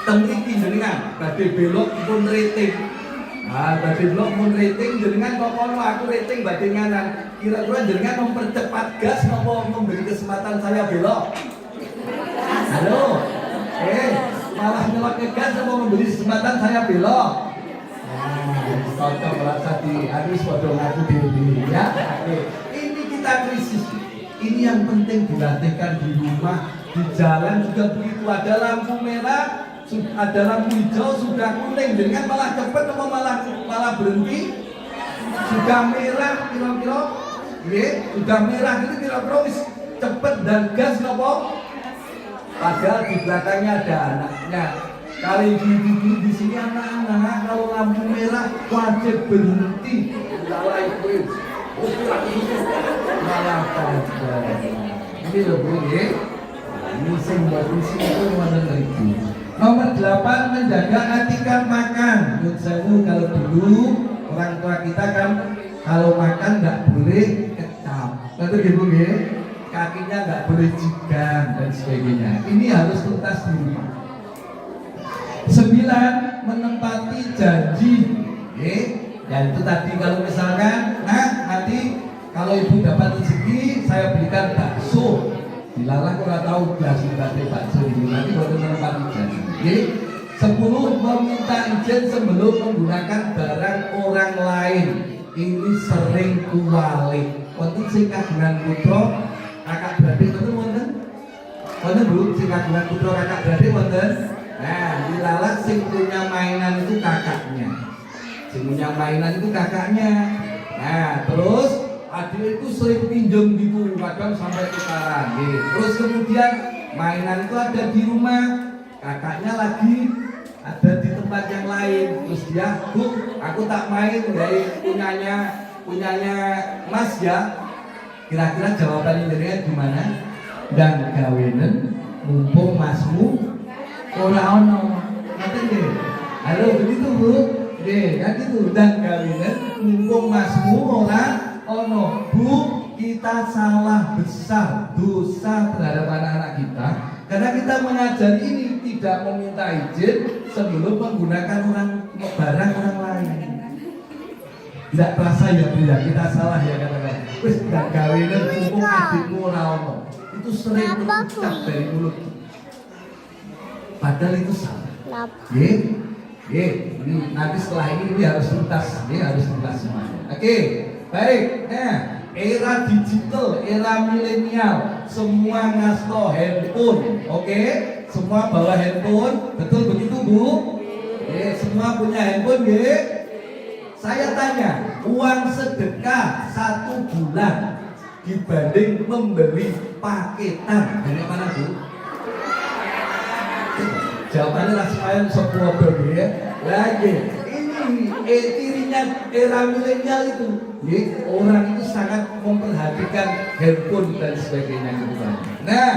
temriki jenengan badhe belok pun rating. Nah, badhe belok pun rating jenengan kok kono aku rating badhe nganan. Kira-kira jenengan mempercepat gas apa memberi kesempatan saya belok? Halo. Malah nyelot ke gas mau memberi kesempatan saya belok. Cocok merasa di habis bodoh ngaku diri ya. Oke. Ini kita krisis. Ini yang penting dilatihkan di rumah, di jalan juga begitu. Ada lampu merah, ada lampu hijau sudah kuning, dengan malah cepat atau malah berhenti. Sudah merah kira-kira, sudah merah itu kira-kira cepat dan gas nopo. Padahal di belakangnya ada anaknya. Kalau ibu-ibu di sini anak-anak kalau lampu merah wajib berhenti. Malah itu, malah pada. Ini loh Bu, ya. Ini semua di sini itu menerima. Nomor 8 menjaga etika makan. Menurut saya kalau dulu orang tua kita kan kalau makan nggak boleh kecap. Betul gitu ya. Kakinya nggak boleh jigang dan sebagainya. Ini harus tuntas di rumah. 9. Menempati janji. Ya itu tadi kalau misalkan, nanti kalau ibu dapat rezeki, saya berikan bakso. Dilarang orang tahu belas bakso ini. Nanti baru menempati janji. 10. Meminta izin sebelum menggunakan barang orang lain. Ini sering kualik. Untuk sing kagungan putra kakak beradik itu wonten Bu, sing kagungan putra kakak beradik wonten. Nah, dilalat sing punya mainan itu kakaknya. Sing punya mainan itu kakaknya. Nah, terus adik itu sering pinjam gitu, kadang sampai tukaran. Terus kemudian mainan itu ada di rumah, kakaknya lagi ada di tempat yang lain. Terus dia, Bu, aku tak main dari punyanya Mas ya. Kira-kira jawabannya dari gimana? Dan kawinen mumpung masmu ora ono. Ngaten nggih. Halo begitu Bu. Nggih, kan gitu. Dan kawinen mumpung masmu ora ono. Bu, kita salah besar, dosa terhadap anak-anak kita karena kita mengajar ini tidak meminta izin sebelum menggunakan barang orang lain. Tidak terasa ya Bu ya, kita salah ya katakan. Wis gak gawean mumpung adikmu ora ono. Itu sering terucap dari mulut. Padahal itu salah. Ini nanti setelah ini harus tuntas, harus tuntas semuanya. Oke, baik. Nah, era digital, era milenial, semua ngasto handphone. Oke, Semua bawa handphone, betul begitu Bu? Semua punya handphone ya? Saya tanya, uang sedekah 1 bulan dibanding membeli paketan dari mana Bu? Jawabannya langsung aja sebuah ya. Lagi ini cirinya era milenial itu, orang itu sangat memperhatikan handphone dan sebagainya gitu. Nah,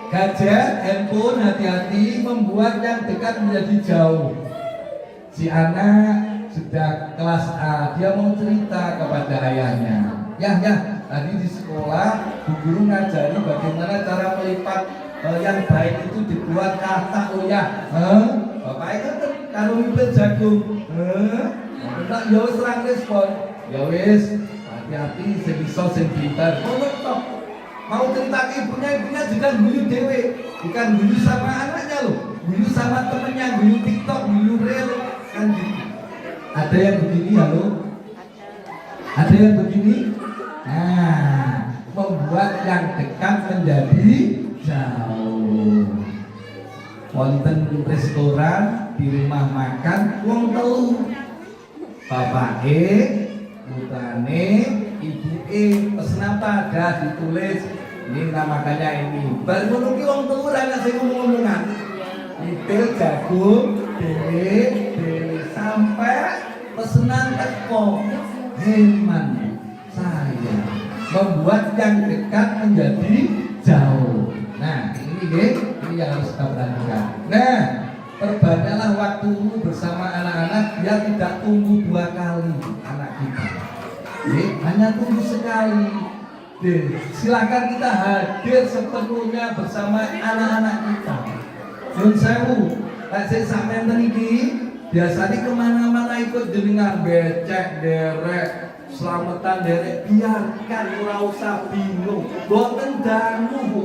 gadget, handphone hati-hati membuat yang dekat menjadi jauh. Si anak sudah kelas A, dia mau cerita kepada ayahnya. Ya, tadi di sekolah bu guru ngajari bagaimana cara melipat yang baik itu dibuat kata ya. Bapak itu kan kalau mipet jagung. Enggak ya wis ora respon. Ya wis, hati-hati sing iso sing pintar. Mau cerita ke ibunya juga guyu dewe. Bukan guyu sama anaknya loh. Guyu sama temennya, guyu TikTok, guyu reel kan gitu. Ada yang begini halo? Ada yang begini? Nah, membuat yang dekat menjadi jauh. Wonten restoran di rumah makan wong telu. Bapake, putrane, ibuke pesen apa ada ditulis ini namakannya ini. Baru ngono ki wong telu ra sing ngomong-ngomongan. Itu jagung, dewe sampai pesenan teko. Heman saya membuat yang dekat menjadi jauh. Nah, ini yang harus kita perhatikan. Nah, perbanyaklah waktumu bersama anak-anak, biar tidak tunggu 2 kali anak kita. Hanya tunggu sekali. Silakan kita hadir sepenuhnya bersama anak-anak kita. Nun sewu, saya sampai meniki biasanya kemana-mana ikut jenengan becek, derek, selamatan derek, biarkan ora usah bingung. Boten dangu Bu.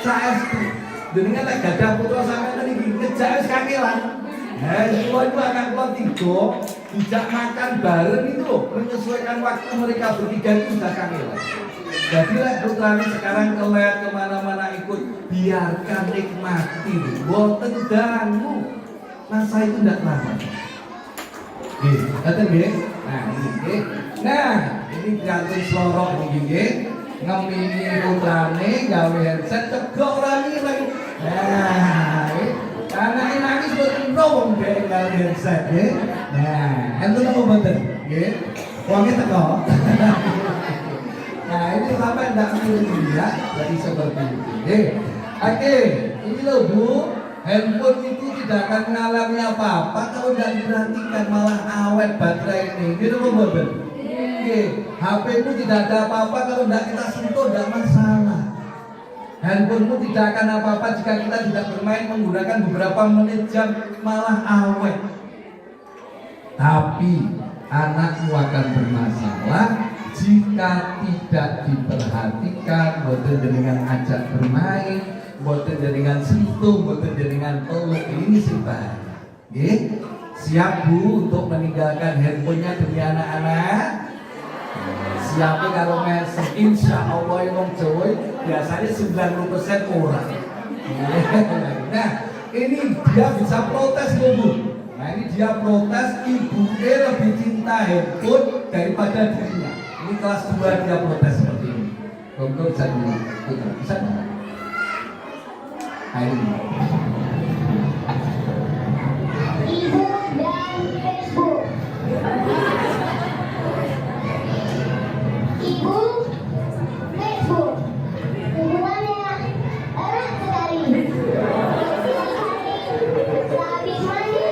Saestu jenengan lek gadah putra sampeyan niki ngejak wis kangelan. Semua itu akan keluar tiga, tidak makan bareng itu loh, menyesuaikan waktu mereka bertiga itu sudah kangelan. Jadi lek putrane sekarang kelet kemana-mana ikut, biarkan nikmati. Boten dangu. Masa itu tidak lama. Kata nggih. Nah, ini. Nah, ini gantung selorok niki ngemini putrane gawe headset cegok ora lagi. Nah, anake nangis boten wong gawe headset nggih. Nah, enten apa boten? Nggih. Wonge teko. Nah, ini sampai ndak milih ya, jadi seperti itu. Oke, ini loh Bu, handphone itu tidak akan mengalami apa-apa kalau tidak diperhatikan, malah awet baterai ini. Gitu Bu boten? HP-mu tidak ada apa-apa kalau tidak kita sentuh, tidak masalah. Handphonemu tidak akan apa-apa jika kita tidak bermain menggunakan beberapa menit jam, malah awet. Tapi anakmu akan bermasalah jika tidak diperhatikan, boten dengan ajak bermain, boten dengan sentuh, boten dengan peluk. Ini sih Pak. Siap Bu untuk meninggalkan handphonenya demi anak-anak? Siapa kalau mesej, insya Allah yang ngomong Jawa biasanya 90% orang. Nah, ini dia bisa protes loh Bu. Nah, ini dia protes, ibunya lebih cinta handphone daripada dirinya. Ini kelas 2 dia protes seperti ini. Untuk bisa dulu, bisa nggak? Nah, ini. Ibu dan Facebook. Ibu Facebook hubungannya erat sekali. Sehabis mandi,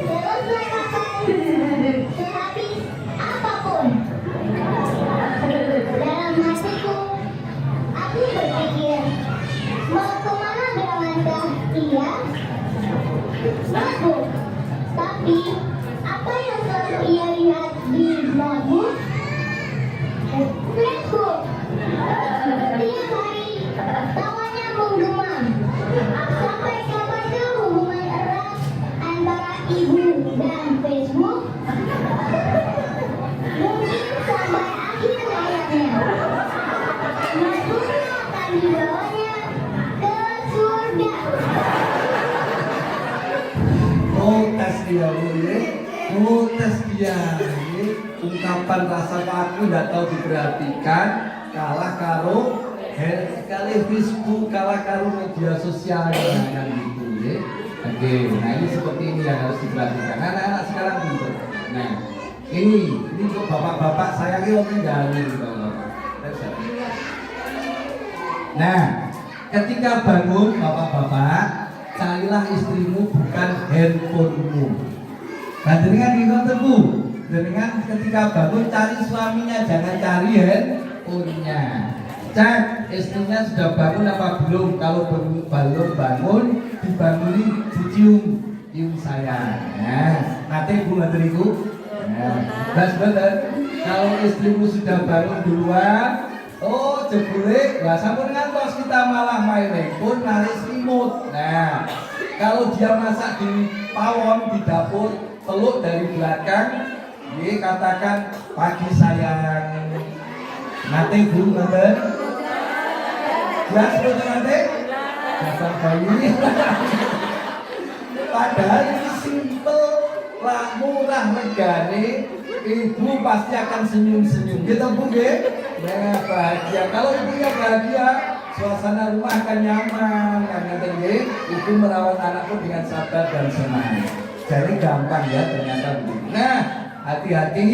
selesai makan, sehabis apapun. Dalam hatiku, aku berpikir, mau kemana gerangan ia? Notebook. Tapi apa yang selalu ia lihat di notebook? Facebook. Tiap hari tawannya menggema. Sampai kapankah hubungan erat antara ibu dan Facebook? Mungkin sampai akhir hayatnya. Notebooknya akan dibawanya ke surga. dia ya. Protes dia ya. Ungkapan rasa aku tidak tahu diperhatikan, kalah karo kali Facebook, kalah karo media sosial kan gitu ya. Oke, nah ini seperti ini yang harus diperhatikan anak-anak sekarang gitu. Nah ini untuk bapak-bapak saya ini orang gawe gitu. Nah, ketika bangun bapak-bapak, carilah istrimu bukan handphonemu. Nah, dengan ingatmu, dengan ketika bangun cari suaminya, jangan cari handphonenya. Cek istrinya sudah bangun apa belum. Kalau belum bangun, dibanguni, dicium saya. Nah, nanti bunga terigu. Nah, betul. Kalau istrimu sudah bangun duluan, oh jebule, ya sampun ngantos kita malah main handphone narik remote. Nah, kalau dia masak di pawon di dapur, peluk dari belakang, dia katakan pagi sayang. Nanti bu, nanti. Jelas betul nanti? Dasar bayi. Padahal ini simple, lah murah regane. Ibu pasti akan senyum-senyum. Kita bu, nah bahagia. Kalau ibunya bahagia, suasana rumah akan nyaman. Karena tadi ibu merawat anakku dengan sabar dan senang. Jadi gampang ya ternyata begitu. Nah, hati-hati,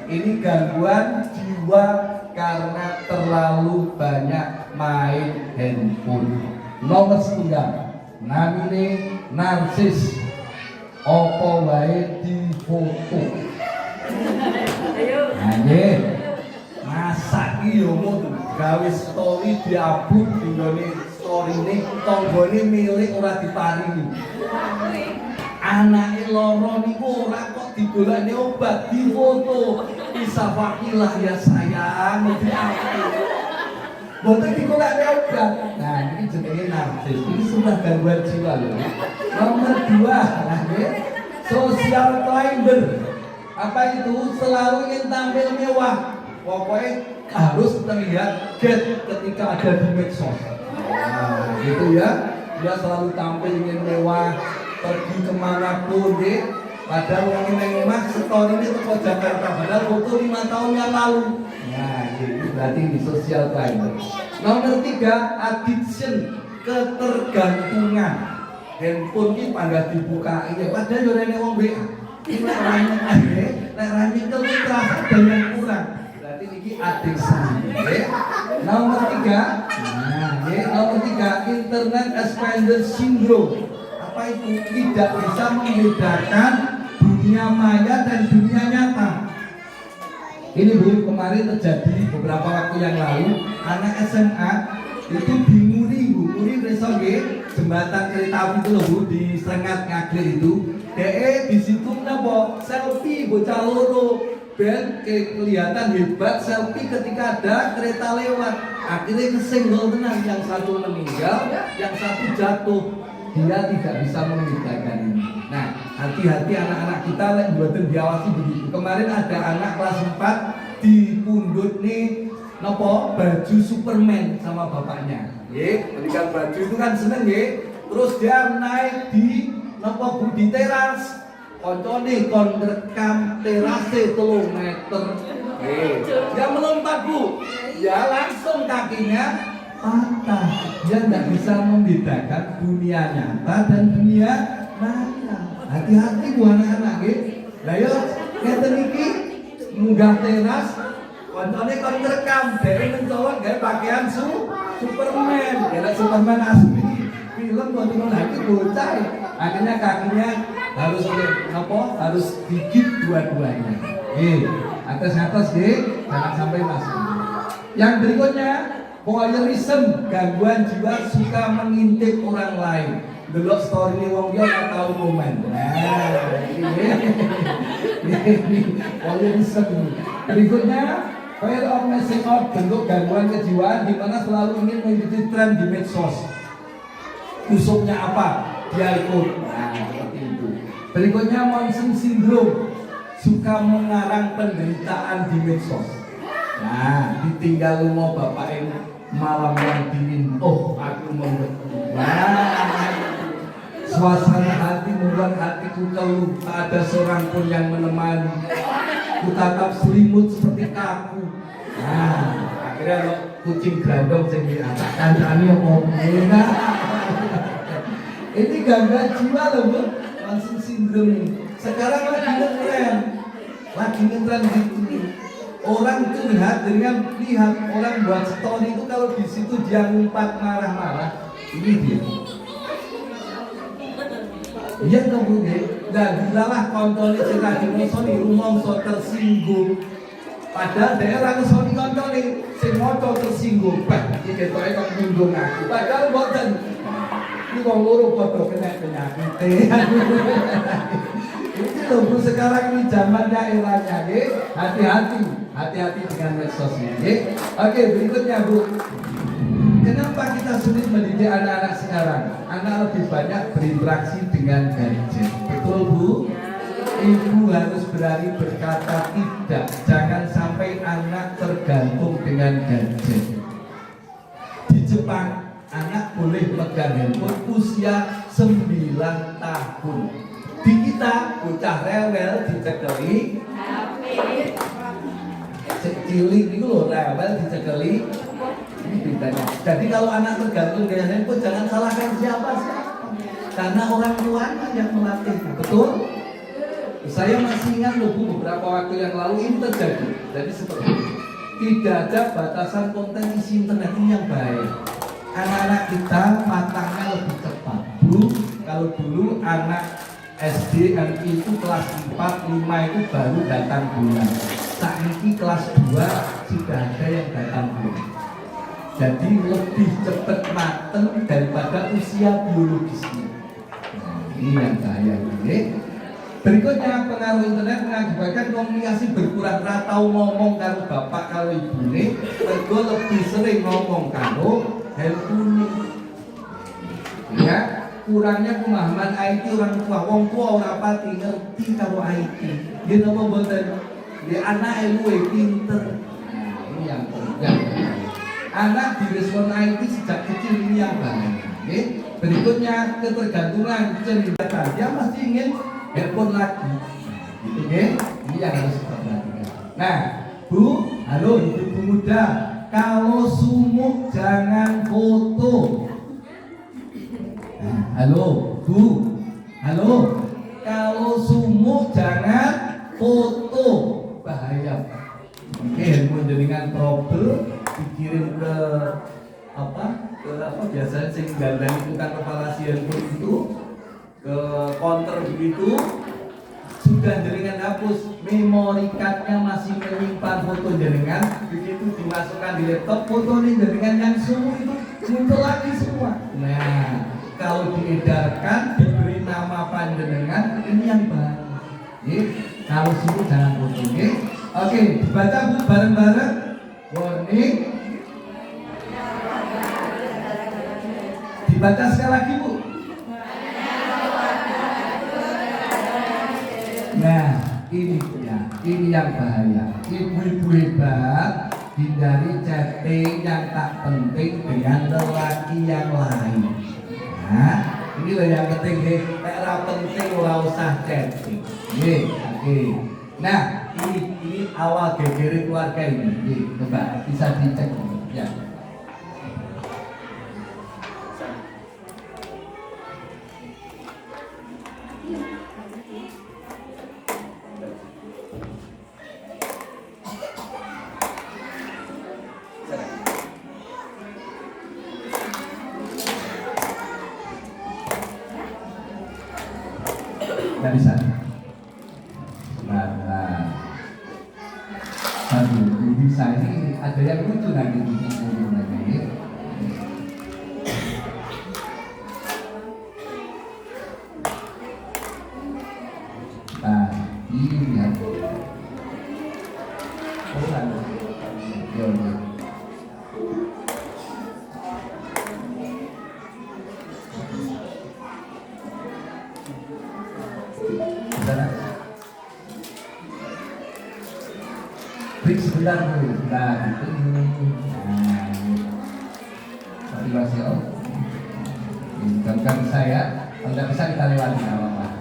ini gangguan jiwa karena terlalu banyak main handphone. Nomor 9, namanya narsis. Opo wae di foto. Nggih. Masak iki yo mau gawe story diupload dinggone storyne tanggane milik ora diparingi. Anake loro niku ora kok digolekne obat, difoto. Bisa wakilah ya sayang, diupload. Boten digolekne obat. Nah, ini jenenge narsis. Ini sudah gangguan jiwa loh. Nomor 2, nggih. Social climber. Apa itu? Selalu ingin tampil mewah. Pokoknya harus terlihat get ketika ada di medsos. Nah, gitu ya. Dia selalu tampil ingin mewah, pergi kemanapun deh. Padahal orang yang mewah story ini toko Jakarta. Padahal foto 5 tahun yang lalu. Nah, itu berarti di social climber. Nomor 3, addiction, ketergantungan. Handphone ini pada dibuka ini. Padahal orang yang WA. Ini ranking kalau terasa ada yang kurang. Berarti ini adiksi. Nomor 3, nomor 3, internet expander syndrome. Apa itu? Tidak bisa membedakan dunia maya dan dunia nyata. Ini Bu, kemarin terjadi beberapa waktu yang lalu, anak SMA itu di Muri Reso jembatan kereta api itu loh Bu, di Srengat Ngagel itu. Di situ napa selfie bocah loro ben kelihatan hebat selfie ketika ada kereta lewat. Akhirnya kesenggol tenang, yang satu meninggal, yang satu jatuh. Dia tidak bisa membedakan ini. Nah, hati-hati anak-anak kita lek mboten diawasi begitu. Kemarin ada anak kelas 4 dipundhut nih napa baju Superman sama bapaknya. Nggih, belikan baju itu kan seneng nggih. Terus dia naik di napa Bu di teras. Koncone kon rekam terase 3 meter. Dia melompat Bu. Ya langsung kakinya patah. Dia tidak bisa membedakan dunia nyata dan dunia maya. Hati-hati Bu anak-anak nggih. Lah yo ngeten iki munggah teras koncone kon rekam dhewe mencolok gawe pakaian Superman. Ya Superman asli film koncone lagi bocah. Akhirnya kakinya harus harus gigit dua-duanya. Atas jangan sampai masuk. Yang berikutnya voyeurism, gangguan jiwa suka mengintip orang lain. Delok story wong dia ora tau komen. Nah, ini voyeurism. Berikutnya fear of missing out, bentuk gangguan kejiwaan di mana selalu ingin mengikuti tren di medsos. Usupnya apa? Dia ikut. Nah, seperti itu. Berikutnya Monson Syndrome, suka mengarang penderitaan di medsos. Nah, ditinggal rumah bapak ini malam yang dingin. Oh, aku mau. Nah, suasana hati membuat hatiku keluh, tak ada seorang pun yang menemani. Ku tatap selimut seperti kaku. Nah, akhirnya lo kucing grandong sing diangkat kancane ngomong. Ini gangguan jiwa loh, Bu. Langsung sindrom ini. Sekarang lagi ngetren gitu. Orang curhat dengan lihat orang buat story itu, kalau di situ dia ngumpat marah-marah, ini dia. Iya dong Bu, dan dilalah kontolnya sing lagi ngosoni rumangsa tersinggung. Padahal daerah ngosoni kontolnya sing moco tersinggung. Bah, iki ketoke kok nyinggung aku. Padahal mboten. Ini wong loro padha kena penyakit. Ini loh Bu, sekarang ini zamannya eranya, hati-hati dengan medsos ini. Oke, berikutnya Bu. Kenapa kita sulit mendidik anak-anak sekarang? Anak lebih banyak berinteraksi dengan gadget. Betul Bu? Ibu harus berani berkata tidak. Jangan sampai anak tergantung dengan gadget. Di Jepang, anak boleh megang handphone usia 9 tahun. Di kita, bocah rewel dicekeli cilik itu loh, rewel dicekeli. Ini bedanya. Jadi kalau anak tergantung dengan handphone, jangan salahkan siapa, karena orang tuanya yang melatih. Betul? Saya masih ingat loh Bu, beberapa waktu yang lalu ini terjadi. Jadi seperti ini. Tidak ada batasan konten isi internet ini yang baik. Anak-anak kita matangnya lebih cepat. Bu, kalau dulu anak SD, MI itu kelas 4, 5 itu baru datang bulan. Saat ini kelas 2 sudah ada yang datang bulan. Jadi lebih cepat mateng daripada usia biologisnya. Nah, ini yang saya ini. Berikutnya, pengaruh internet mengakibatkan komunikasi berkurang. Ra tau ngomong karo bapak karo ibune, mergo lebih sering ngomong karo handphone. Ya, kurangnya pemahaman IT orang tua. Wong tua ora pati ngerti karo IT. Dia napa mboten? Dia anake luwih pinter. Nah, ini yang terjadi. Anak direspon IT sejak kecil, ini yang bahaya. Berikutnya, ketergantungan cerita. Dia masih ingin handphone lagi, gitu ya. Ini yang harus diperhatikan. Nah, Bu, halo ibu muda, kalau sumuk jangan foto. Nah, halo Bu, halo, kalau sumuk jangan foto, bahaya. Oke, handphone dengan trouble dikirim ke apa biasanya sing gandeng itu kan kepala si handphone itu ke counter begitu, sudah jaringan hapus, memori cardnya masih menyimpan foto jaringan, begitu dimasukkan di laptop, foto ini jaringan yang sumuk itu muncul lagi semua. Nah, kalau diedarkan diberi nama panjenengan, ini yang baru. Kalau sumuk jangan foto. Oke, dibaca Bu bareng-bareng. Warning. Dibaca sekali lagi Bu. Nah, ini yang bahaya. Ibu-ibu hebat, hindari chatting yang tak penting dengan lelaki yang lain. Nah, ini loh yang penting deh. Era penting ora usah chatting. Oke. Nah, ini awal gegere keluarga ini. Coba bisa dicek ya. Nggak bisa. Aduh, bisa ini ada yang lucu nanti di sini. Nah, ini ya. Oh, ada. Ya. Break sebentar dulu. Nah, itu. Motivasi. Bukan saya. Kalau tidak bisa kita lewati, nggak apa-apa.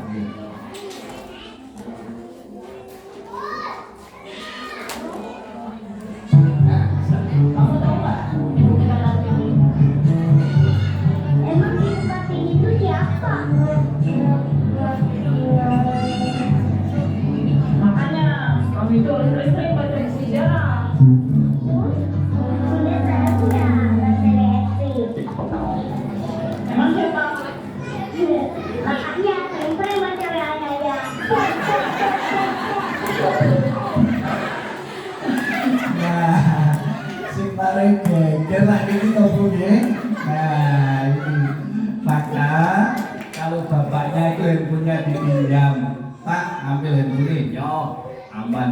loh Bu nggih. Nah, ini. Maka kalau bapaknya itu handphonenya dipinjam, Pak ambil handphone ini, yo aman.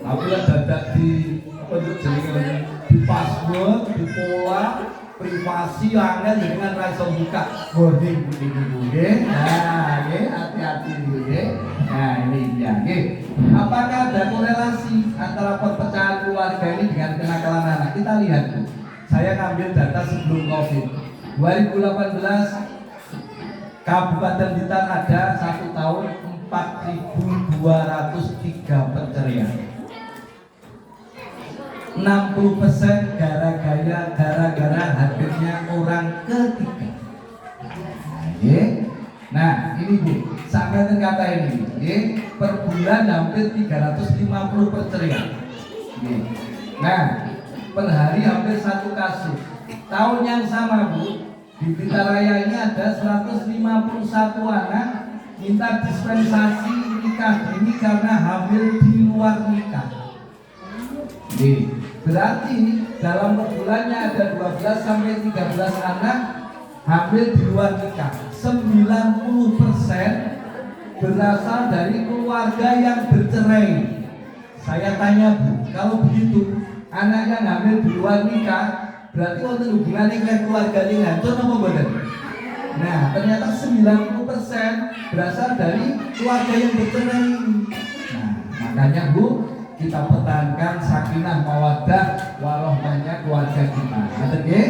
Tapi lah dadak di apa itu jenenge di password, di pola privasi angel dengan rasa buka boarding nggih. Nah, nggih hati-hati nggih. Nah, ini dia nggih. Apakah ada korelasi antara perpecahan keluarga ini dengan kenakalan anak? Kita lihat Bu. Saya ngambil data sebelum Covid. 2018 Kabupaten Blitar ada 1 tahun 4.203 perceraian. 60% gara-gara hadirnya orang ketiga. Nah, ini Bu, sampai kata ini, per bulan hampir 350 perceraian. Nah, per hari hampir 1 kasus. Tahun yang sama Bu, di Blitar Raya ini ada 151 anak minta dispensasi nikah dini karena hamil di luar nikah. Berarti dalam per bulannya ada 12 sampai 13 anak hamil di luar nikah. 90% berasal dari keluarga yang bercerai. Saya tanya Bu, kalau begitu anaknya hamil di luar nikah, berarti wonten hubungannya dengan keluarga ini hancur apa mboten? Nah, ternyata 90% berasal dari keluarga yang bercerai. Nah, makanya Bu, kita pertahankan sakinah mawaddah warahmahnya keluarga kita. Ngerti?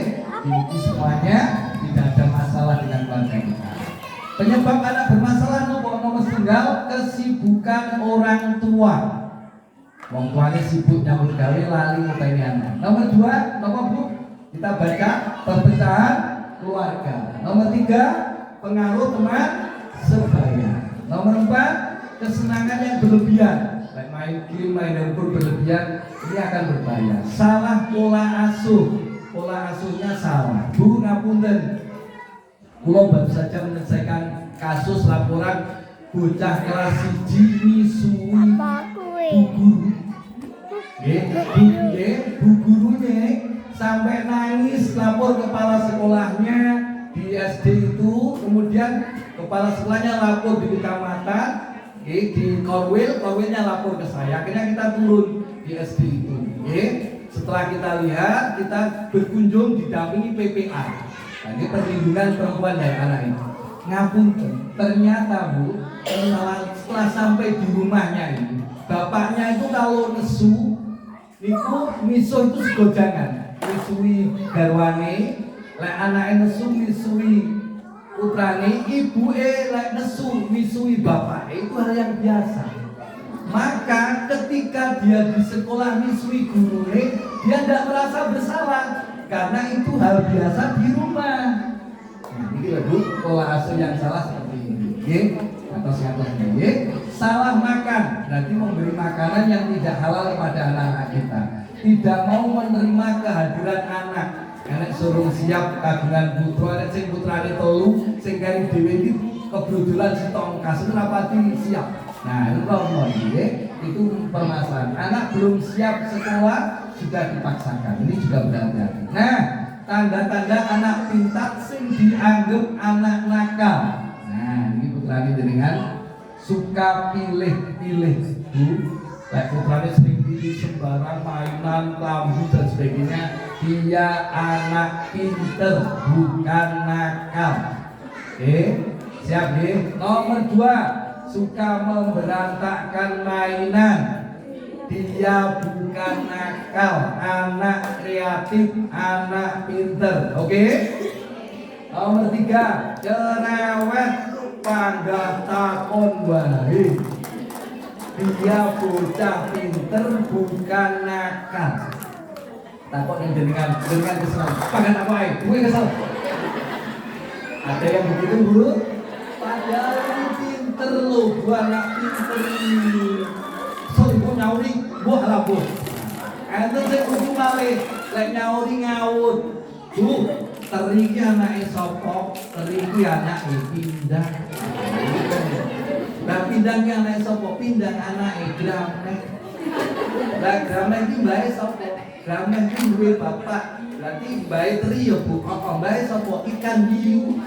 Ini semuanya tidak ada masalah dengan keluarga kita. Penyebab anak bermasalah nomor tunggal kesibukan orang tua. Wong tuanya sibuk nyambut gawe lali ngopeni anak. Nomor 2, nomor Bu, kita baca perpecahan keluarga. Nomor 3, pengaruh teman sebaya. Nomor 4, kesenangan yang berlebihan. Main game, main handphone berlebihan, ini akan berbahaya. Salah pola asuhnya salah. Bu ngapunten, kula baru saja menyelesaikan kasus laporan bocah kelas 1 misui bu gurunya sampai nangis lapor kepala sekolahnya di SD itu, kemudian kepala sekolahnya lapor di kecamatan. Di Korwilnya lapor ke saya, akhirnya kita turun di SD itu. Setelah kita lihat, kita berkunjung didampingi PPA. Nah, ini perlindungan perempuan dan anak itu. Ngapunten, ternyata Bu, setelah sampai di rumahnya ini, bapaknya itu kalau nesu, itu misuh itu segojangan, misui garwane, lek anaknya nesu misui putrane, ibu lek nesu misui bapak, itu hal yang biasa. Maka ketika dia di sekolah misui gurune, dia tidak merasa bersalah karena itu hal biasa di rumah. Nah, ini Bu, pola asuh yang salah seperti ini. Salah makan, berarti memberi makanan yang tidak halal kepada anak-anak kita. Tidak mau menerima kehadiran anak. Anak suruh siap kagungan putra, anak sing putrane telu, sing kari dhewe iki kebrodolan sitok kasus rapati siap. Nah, itu kalau itu permasalahan. Anak belum siap sekolah sudah dipaksakan. Ini juga berhati-hati. Nah, tanda-tanda anak pintar sing dianggap anak nakal. Nah, ini putrane dengan suka pilih-pilih Bu. Kayak putrane sering pilih sembarang mainan, lampu dan sebagainya. Dia anak pinter, bukan nakal. Siap Nomor 2, suka memberantakkan mainan. Dia bukan nakal, anak kreatif, anak pinter. Nomor 3, cerewet, panggah takon wae. Dia bocah pinter, bukan nakal. Takut yang dengan kesel. Pangan apa ya? Gue kesel. Ada yang begitu Bu? Padahal ini pinter loh, gua anak pinter. Sorry, gua nyauri, gua halapun. Ente saya kudu malih, lek nyauri ngawur. Bu, teriki anaknya sopok, teriki anaknya pindah. Nah pindahnya anaknya sopok, pindah anaknya gramek. Lah gramek ini mbaknya sopok. Gramek itu duwe bapak, Berarti bae teri ya Bu. Apa bae sapa ikan hiu.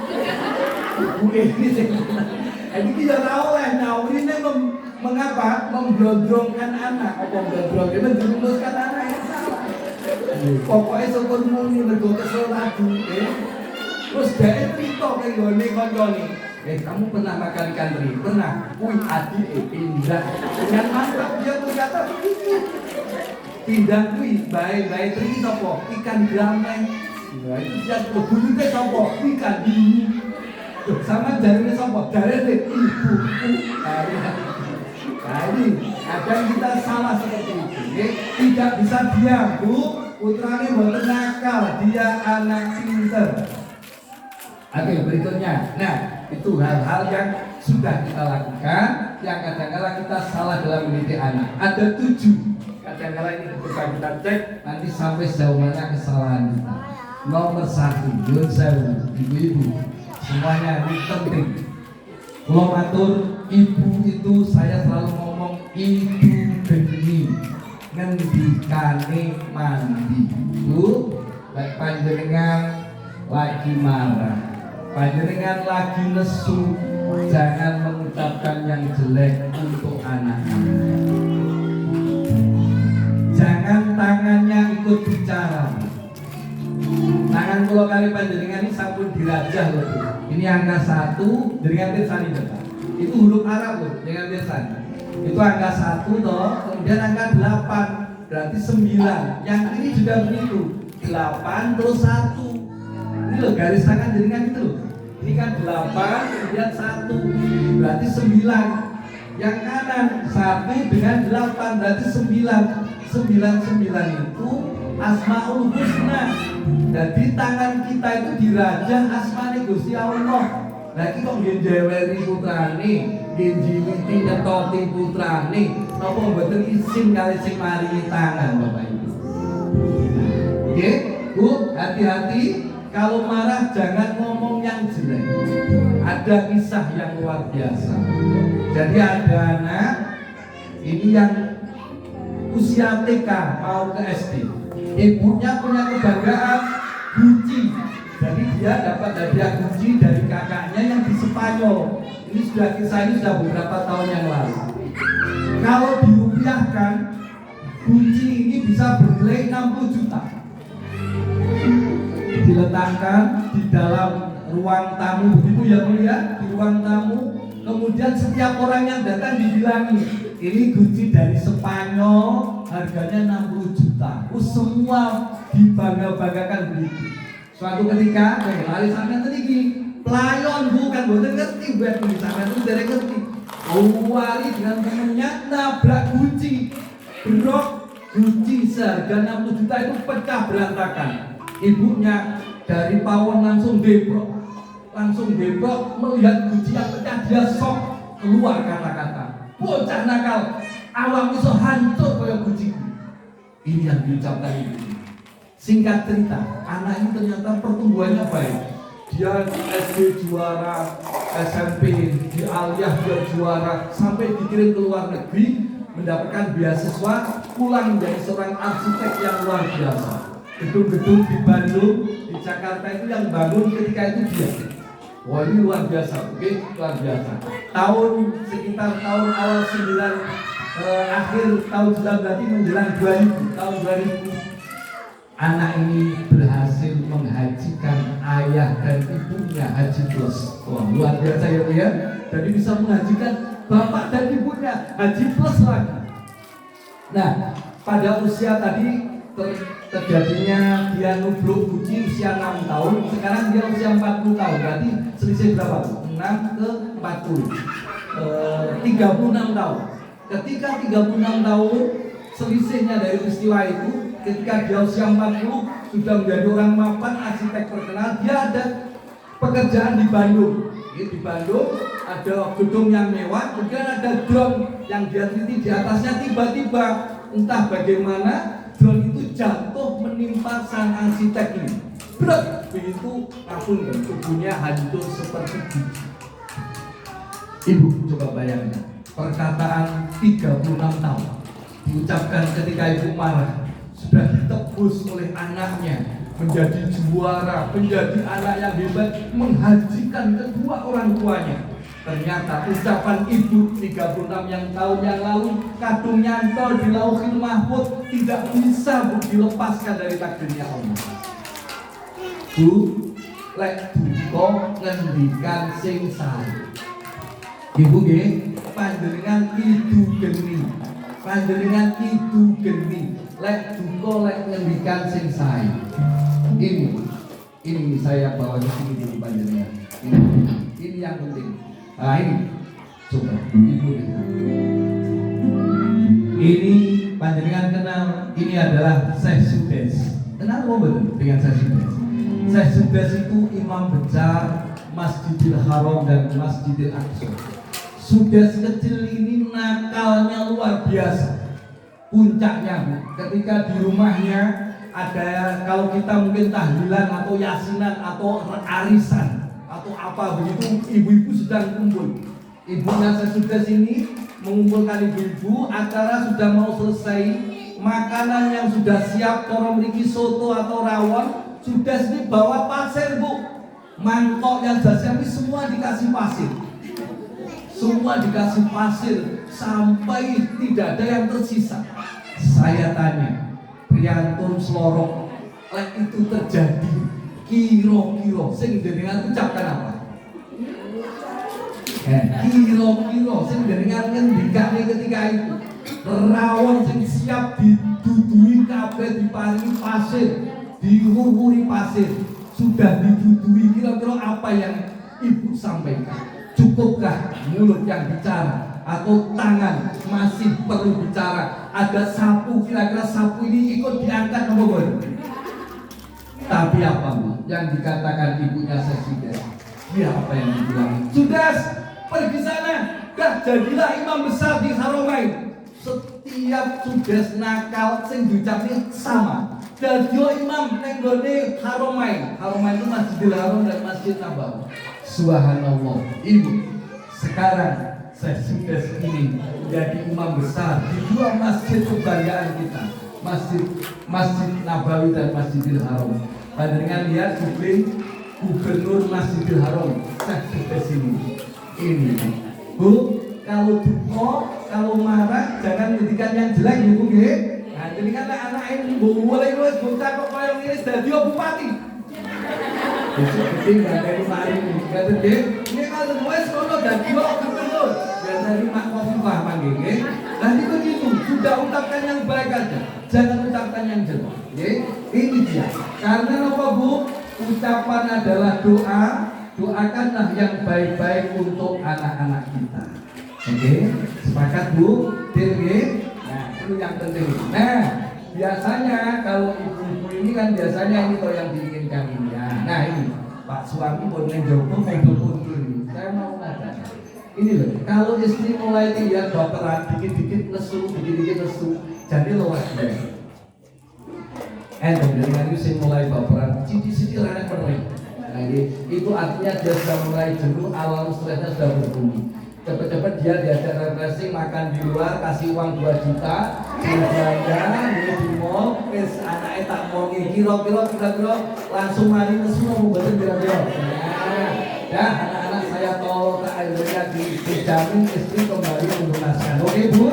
Bu ini sing. Jadi kita tahu lah Nauri ini mengapa memblodrongkan anak. Apa memblodrong? Dia menjerumuskan anak yang salah. Pokoknya syukur muni mergo kesel lagu. Terus dia cerita ke gone koncone. Kamu pernah makan ikan teri? Pernah. Wih, adik pindah. Dengan mantap dia berkata begitu. Pindah kuwi bae teri sapa? Ikan grameng. Nah, itu dia buyute sapa? Ikan hiu. Sama jarine sapa? Jarine ibuku. Nah, ini kadang kita salah seperti itu. Tidak bisa diam, Bu. Putrane mboten nakal, dia anak pinter. Oke, berikutnya. Nah, itu hal-hal yang sudah kita lakukan, yang kadang-kala kita salah dalam mendidik anak. Ada 7. Kadang-kala ini ketika kita cek, nanti sampai sejauh mana kesalahan kita. Nomor 1, yun sewu, ibu-ibu, semuanya ini penting. Kalau matur ibu itu saya selalu ngomong ibu geni ngendikane mandi. Bu, baik panjenengan lagi marah, panjenengan lagi nesu, jangan mengucapkan yang jelek untuk anak-anak. Jangan tangannya ikut bicara. Tangan kula kali panjenengan ini sampun dirajah loh. Ini angka 1, jenengan pirsani Bapak. Itu huruf Arab loh, jenengan pirsani. Itu angka 1 toh, kemudian angka 8, berarti 9. Yang ini juga begitu. 8 terus 1. Ini loh garis tangan jenengan itu loh. Ini kan 8 kemudian 1, berarti 9. Yang kanan 1 dengan 8 berarti 9. 99 itu Asmaul Husna. Jadi tangan kita itu dirajah asmane Gusti Allah. Lagi kok ngenjeweri putrane, ngenjiwiti nyetoti putrane, napa mboten isin kali sing maringi tangan Bapak Ibu. Oke, Bu, hati-hati kalau marah jangan ngomong yang jelek. Ada kisah yang luar biasa. Jadi ada anak ini yang usia TK mau ke SD. Ibunya punya kebanggaan Gucci. Jadi dia dapat hadiah Gucci dari kakaknya yang di Spanyol. Ini kisah ini sudah beberapa tahun yang lalu. Kalau dirupiahkan, Gucci ini bisa bernilai 60 juta. Diletakkan di dalam ruang tamu begitu ya mulia, di ruang tamu. Kemudian setiap orang yang datang dibilangi, ini Gucci dari Spanyol, harganya 60 juta. Semua dibangga-banggakan begitu. Suatu ketika, lari sampai tadi pelayon bukan boten ngerti buat tulisannya itu dari ngerti. Wali dengan temennya nabrak Gucci, brok Gucci seharga 60 juta itu pecah berantakan. Ibunya dari pawon langsung debrok. Melihat Gucci yang pecah dia sok keluar kata-kata bocah nakal awam iso hancur kayak Gucci. Ini yang diucapkan ibu. Singkat cerita, anak ini ternyata pertumbuhannya baik. Dia SD juara, SMP di Aliyah dia juara, sampai dikirim ke luar negeri mendapatkan beasiswa, pulang menjadi seorang arsitek yang luar biasa. Gedung-gedung di Bandung, di Jakarta itu yang bangun ketika itu dia. Wah ini luar biasa, oke, luar biasa. Sekitar tahun awal 9, akhir tahun 9 berarti menjelang 2000, tahun 2000 anak ini berhasil menghajikan ayah dan ibunya haji plus. Wah luar biasa ya Bu ya. Jadi bisa menghajikan bapak dan ibunya haji plus lagi. Nah pada usia tadi terjadinya dia nubruk Gucci usia 6 tahun, sekarang dia usia 40 tahun, berarti selisih berapa? 6 ke 40, 36 tahun. Ketika 36 tahun selisihnya dari peristiwa itu, ketika dia usia 40 sudah menjadi orang mapan, arsitek terkenal, dia ada pekerjaan di Bandung. Di Bandung ada gedung yang mewah, kemudian ada drone yang dia teliti di atasnya, tiba-tiba entah bagaimana drone itu jatuh menimpa sang arsitek ini. Berat, begitu langsung tubuhnya hancur seperti biji. Ibu coba bayangkan, perkataan 36 tahun diucapkan ketika ibu marah, sudah ditebus oleh anaknya menjadi juara, menjadi anak yang hebat, menghajikan kedua orang tuanya. Ternyata ucapan ibu 36 tahun yang lalu kadung nyantol di Lauhil Mahfuz, tidak bisa dilepaskan dari takdirnya Allah. Bu, lek duka ngendikan sing sae. Ibu nggih, panjenengan idu geni. Panjenengan idu geni. Lek duka lek ngendikan sing sae. Ini saya bawa di sini dulu panjenengan. Ini yang penting. Nah ini, coba ibu lihat. Ini panjenengan kenal. Ini adalah Syekh Sudes. Kenal lo betul dengan Syekh Sudes? Syekh Sudes itu imam besar Masjidil Haram dan Masjidil Aqsa. Sudes kecil ini nakalnya luar biasa. Puncaknya ketika di rumahnya ada, kalau kita mungkin tahlilan atau yasinan atau arisan atau apa begitu, ibu-ibu sedang kumpul. Ibunya Syekh ini mengumpulkan ibu-ibu, acara sudah mau selesai, makanan yang sudah siap, orang memiliki soto atau rawon, sudah ini bawa pasir bu, mangkok yang sudah siap ini semua dikasih pasir. Semua dikasih pasir sampai tidak ada yang tersisa. Saya tanya, Priantun Slorok, lek itu terjadi, kira-kira sing jenengan ucapkan apa? Kira-kira sing jenengan ngendikane ketika itu, rawon sing siap didudui kabeh, diparingi pasir, diwuwuri pasir, sudah didudui, kira-kira apa yang ibu sampaikan? Cukupkah mulut yang bicara atau tangan masih perlu bicara? Ada sapu, kira-kira sapu ini ikut diangkat apa boleh? Tapi apa bu? Yang dikatakan ibunya Syekh, dia apa yang dibilang? Sudah pergi sana, dah jadilah imam besar di Haramain. Setiap Sudes nakal sing diucapnya sama. Jadi imam neng gone Haramain. Haramain itu Masjidil Haram dan Masjid Nabawi. Subhanallah, ibu. Sekarang Syekh Sudes ini menjadi imam besar di dua masjid kebanggaan kita, Masjid Nabawi dan Masjidil Haram. Panjenengan lihat Gubernur Masjidil Haram Syekh Sudes ini. Bu, kalau duka, kalau marah jangan ngendikan yang jelek ya bu nggih. Nah, jadi kan anak ini boleh wis bocah kok koyo ngene dadi bupati. Besok gede nggak dari mari nih, kata dia, ini kalau wes kono dan dua gubernur, dan dari Mak Khofifah manggil, nanti begitu, sudah ucapkan yang baik aja, jangan ucapkan yang jelek, ini dia. Karena apa bu? Ucapan adalah doa, doakanlah yang baik-baik untuk anak-anak kita. Oke, sepakat bu? Nah itu yang penting. Nah biasanya kalau ibu-ibu ini kan biasanya ini yang diinginkan ini. Nah ini Pak suami pun menjopo ini. Saya mau nanya, ini loh, kalau istri mulai lihat baperan, dikit-dikit nesu, jadi luas biasa. Dengan itu saya mulai baperan, cici-cici rana perih. Nah itu artinya dia sudah mulai jenuh, alam stresnya sudah berbunyi. Cepet-cepet dia diajak refreshing, makan di luar, kasih uang 2 juta, belanja, di mall, wis anaknya tak mau kira-kira langsung mari nesu mau betul kira-kira. Ya anak-anak saya tolong ke akhirnya dijamin istri kembali melunaskan. Oke bu,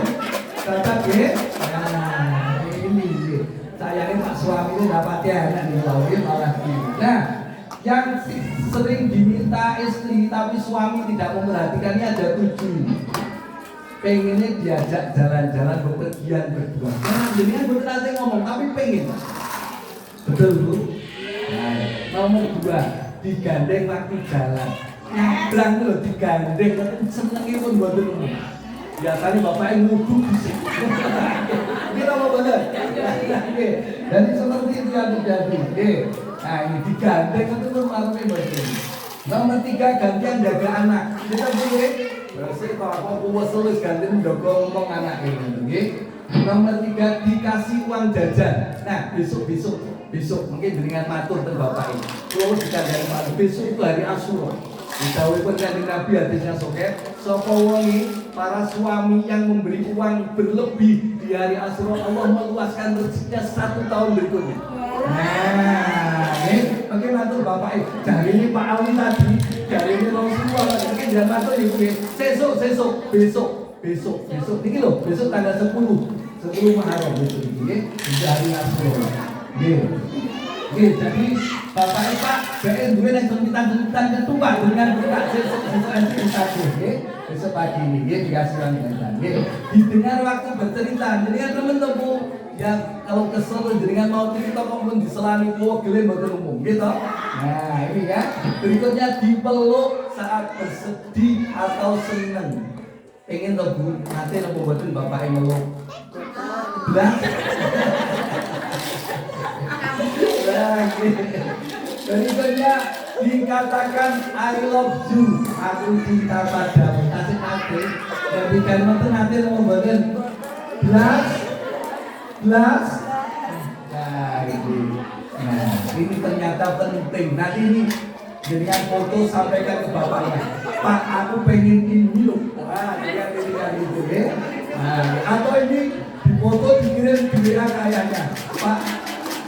tetap ya. Nah ini sayangnya Pak suami itu dapat ya anak di Lauhil malah gini. Nah yang sering diminta istri tapi suami tidak memperhatikannya ada 7. Pengennya diajak jalan-jalan bepergian berdua. Nah, jadi kan betul nanti ngomong tapi pengen. Betul bu? Nah, nomor 2 digandeng waktu jalan. Nyabrang tuh digandeng, senengnya pun betul. Biasanya bapaknya nguduk di sini. Kita mau bener. Jadi seperti itu yang terjadi. Nah ini digandeng itu tuh malamnya betul. Nomor 3 gantian jaga anak. Kita boleh bersih kalau aku weselus gantian jaga ngomong anak ini. Nomor 3 dikasih uang jajan. Nah besok mungkin dengan matur ke bapak ini. Kalau dikandang matur besok itu hari Asyura. Dikawin dari Nabi hadisnya soket. Sopo wongi para suami yang memberi uang berlebih di hari Asyura, Allah meluaskan rezekinya 1 tahun berikutnya. Nah Oke, matur Bapak. Jari ini Pak Awi tadi, jari ini Rasulullah. Oke, jangan matur ibu. Besok. Ini loh, besok tanggal 10 Muharram besok ini. Di hari Rasulullah. Jadi Bapak Pak, BN gue yang jempitan ketupat dengan buka besok satu. Besok pagi ini, dikasih orang didengar waktu bercerita. Jadi kan temen-temen ya kalau kesel dengan mau cerita kok diselani gile mboten umum gitu. Nah, ini ya. Berikutnya dipeluk saat bersedih atau seneng. Pengen to Bu, nanti nopo mboten bapake meluk. Belah. Berikutnya dikatakan I love you, aku cinta padamu. Asik-asik. Jadi kan nanti nopo mboten. Belas. Nah, ini ternyata penting. Nanti ini dengan foto sampaikan ke bapaknya. Pak, aku pengen ini loh. Wah, dia kan gitu ya. Atau ini foto dikirim di WA ke ayahnya. Pak,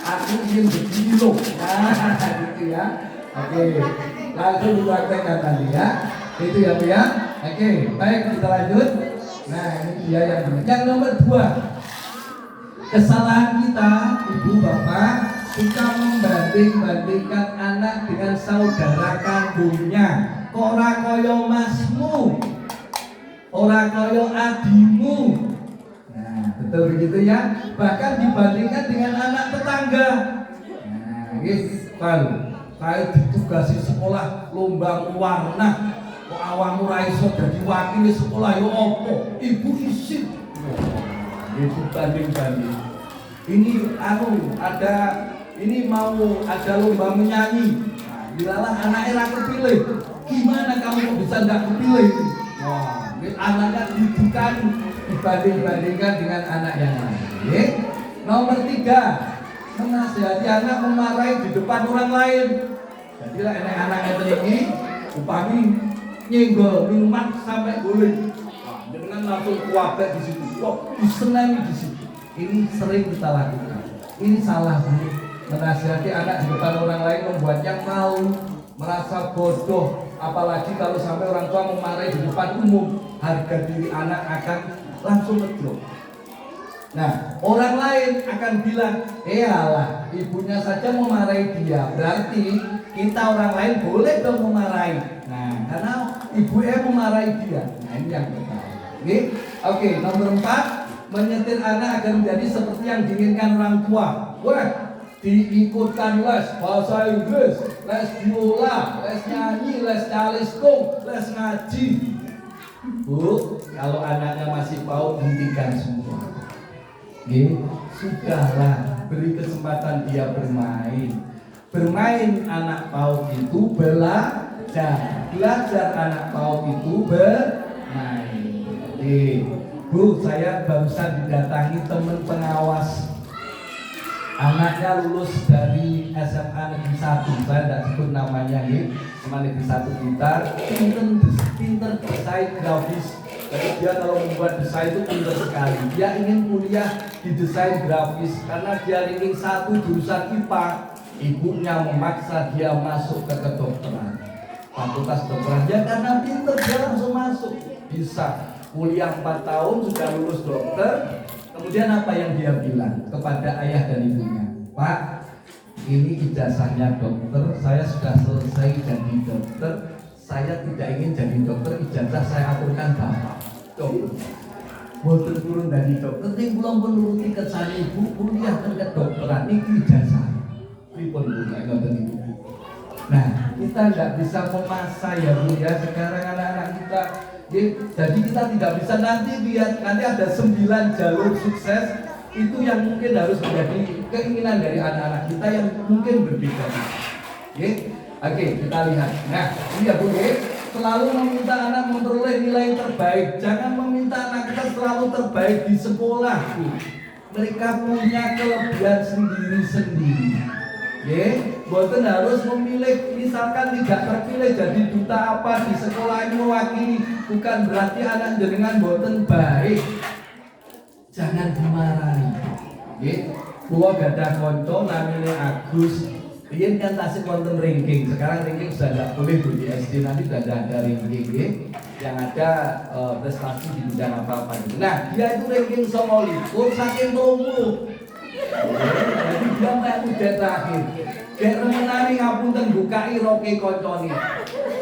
aku ingin begini loh. Nah, gitu ya. Oke, langsung dipraktekkan tadi ya. Itu ya, Bu ya. Oke, baik kita lanjut. Nah, ini dia yang nomor 2. Kesalahan kita, ibu bapak, suka membanding-bandingkan anak dengan saudara kandungnya. Ora koyo masmu, ora koyo adimu. Nah, betul begitu ya. Bahkan dibandingkan dengan anak tetangga. Nah, gitu. Kayak ditugasi sekolah lomba warna. Kok awakmu ra iso dadi wakil sekolah yo opo? Ibu isin. Itu banding-banding. Ini mau ada lomba menyanyi. Nah, bilalah anaknya ra kepilih. Gimana kamu kok bisa nggak kepilih? Wah, anaknya dibanding-bandingkan dengan anak yang lain. Nomor 3, menasihati anak memarahi di depan orang lain. Jadi lah anak-anaknya ini upami nyenggol minuman sampai guling. Dengan langsung kuabek di situ, kok disenangi di situ. Ini sering kita lakukan. Ini salah Bu. Menasihati anak di depan orang lain membuatnya malu, merasa bodoh. Apalagi kalau sampai orang tua memarahi di depan umum, harga diri anak akan langsung ngedrop. Nah, orang lain akan bilang, alah, ibunya saja memarahi dia. Berarti kita orang lain boleh dong memarahi. Nah, karena ibunya memarahi dia. Nah, ini yang pertama. Oke, nomor 4, menyetir anak agar menjadi seperti yang diinginkan orang tua. Wah, diikutkan les bahasa Inggris, les biola, les nyanyi, les caliskung, les ngaji. Bu, kalau anaknya masih PAUD, hentikan semua. Sudahlah, beri kesempatan dia bermain. Bermain anak PAUD itu belajar anak PAUD itu bermain. Bu, saya barusan didatangi teman pengawas. Anaknya lulus dari SMA Negeri 1, saya tidak sebut namanya ya, SMA Negeri 1 Blitar. Pinter desain grafis. Jadi dia kalau membuat desain itu pinter sekali. Dia ingin kuliah di desain grafis karena dia ingin satu jurusan IPA. Ibunya memaksa dia masuk ke kedokteran, fakultas kedokteran. Ya karena pinter dia langsung masuk. Bisa kuliah 4 tahun sudah lulus dokter. Kemudian apa yang dia bilang kepada ayah dan ibunya? Pak, ini ijazahnya dokter, saya sudah selesai jadi dokter. Saya tidak ingin jadi dokter, ijazah saya aturkan bapak. Dokter, boten turun dari dokter, ini belum menuruti kesan ibu kuliah ke kedokteran, ini ijazah. Pripun Bu, ibu. Nah, kita nggak bisa memaksa ya Bu ya. Sekarang anak-anak kita, jadi kita tidak bisa nanti lihat nanti ada 9 jalur sukses. Itu yang mungkin harus menjadi keinginan dari anak-anak kita yang mungkin berbeda. Oke, kita lihat. Nah, ini ya Bu, selalu meminta anak memperoleh nilai terbaik. Jangan meminta anak kita selalu terbaik di sekolah. Mereka punya kelebihan sendiri-sendiri. Boten harus memilih, misalkan tidak terpilih jadi duta apa di sekolah ini mewakili, bukan berarti anak jenengan boten baik. Jangan dimarahi. Kulo gadah konco namanya Agus. Rian kan tasik wonten ranking, sekarang ranking sudah tidak boleh Bu di SD, nanti sudah ada ranking ya. Yang ada prestasi di bidang apa-apa gitu. Nah dia itu ranking 29 saking lomo. Jadi dia mek udah terakhir. Kayak remenane ngapunten bukai roke koncone.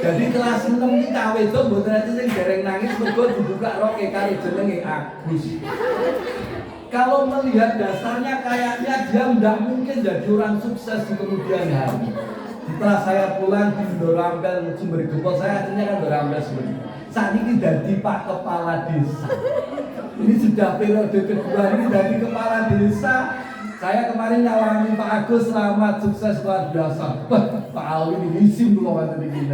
Jadi kelas 6 iki cawe itu mboten ate sing dereng nangis mergo dibuka roke karo jenenge Agus. Kalau melihat dasarnya kayaknya dia tidak mungkin jadi orang sukses di kemudian hari. Setelah saya pulang di Dorampel Sumber Gempol, saya akhirnya kan Dorampel Sumber. Saat ini jadi Pak Kepala Desa. Ini sudah periode kedua ini jadi Kepala Desa. Saya kemarin nyawani Pak Agus, selamat sukses luar biasa. Pak Alwi ini isim dulu waktu ini.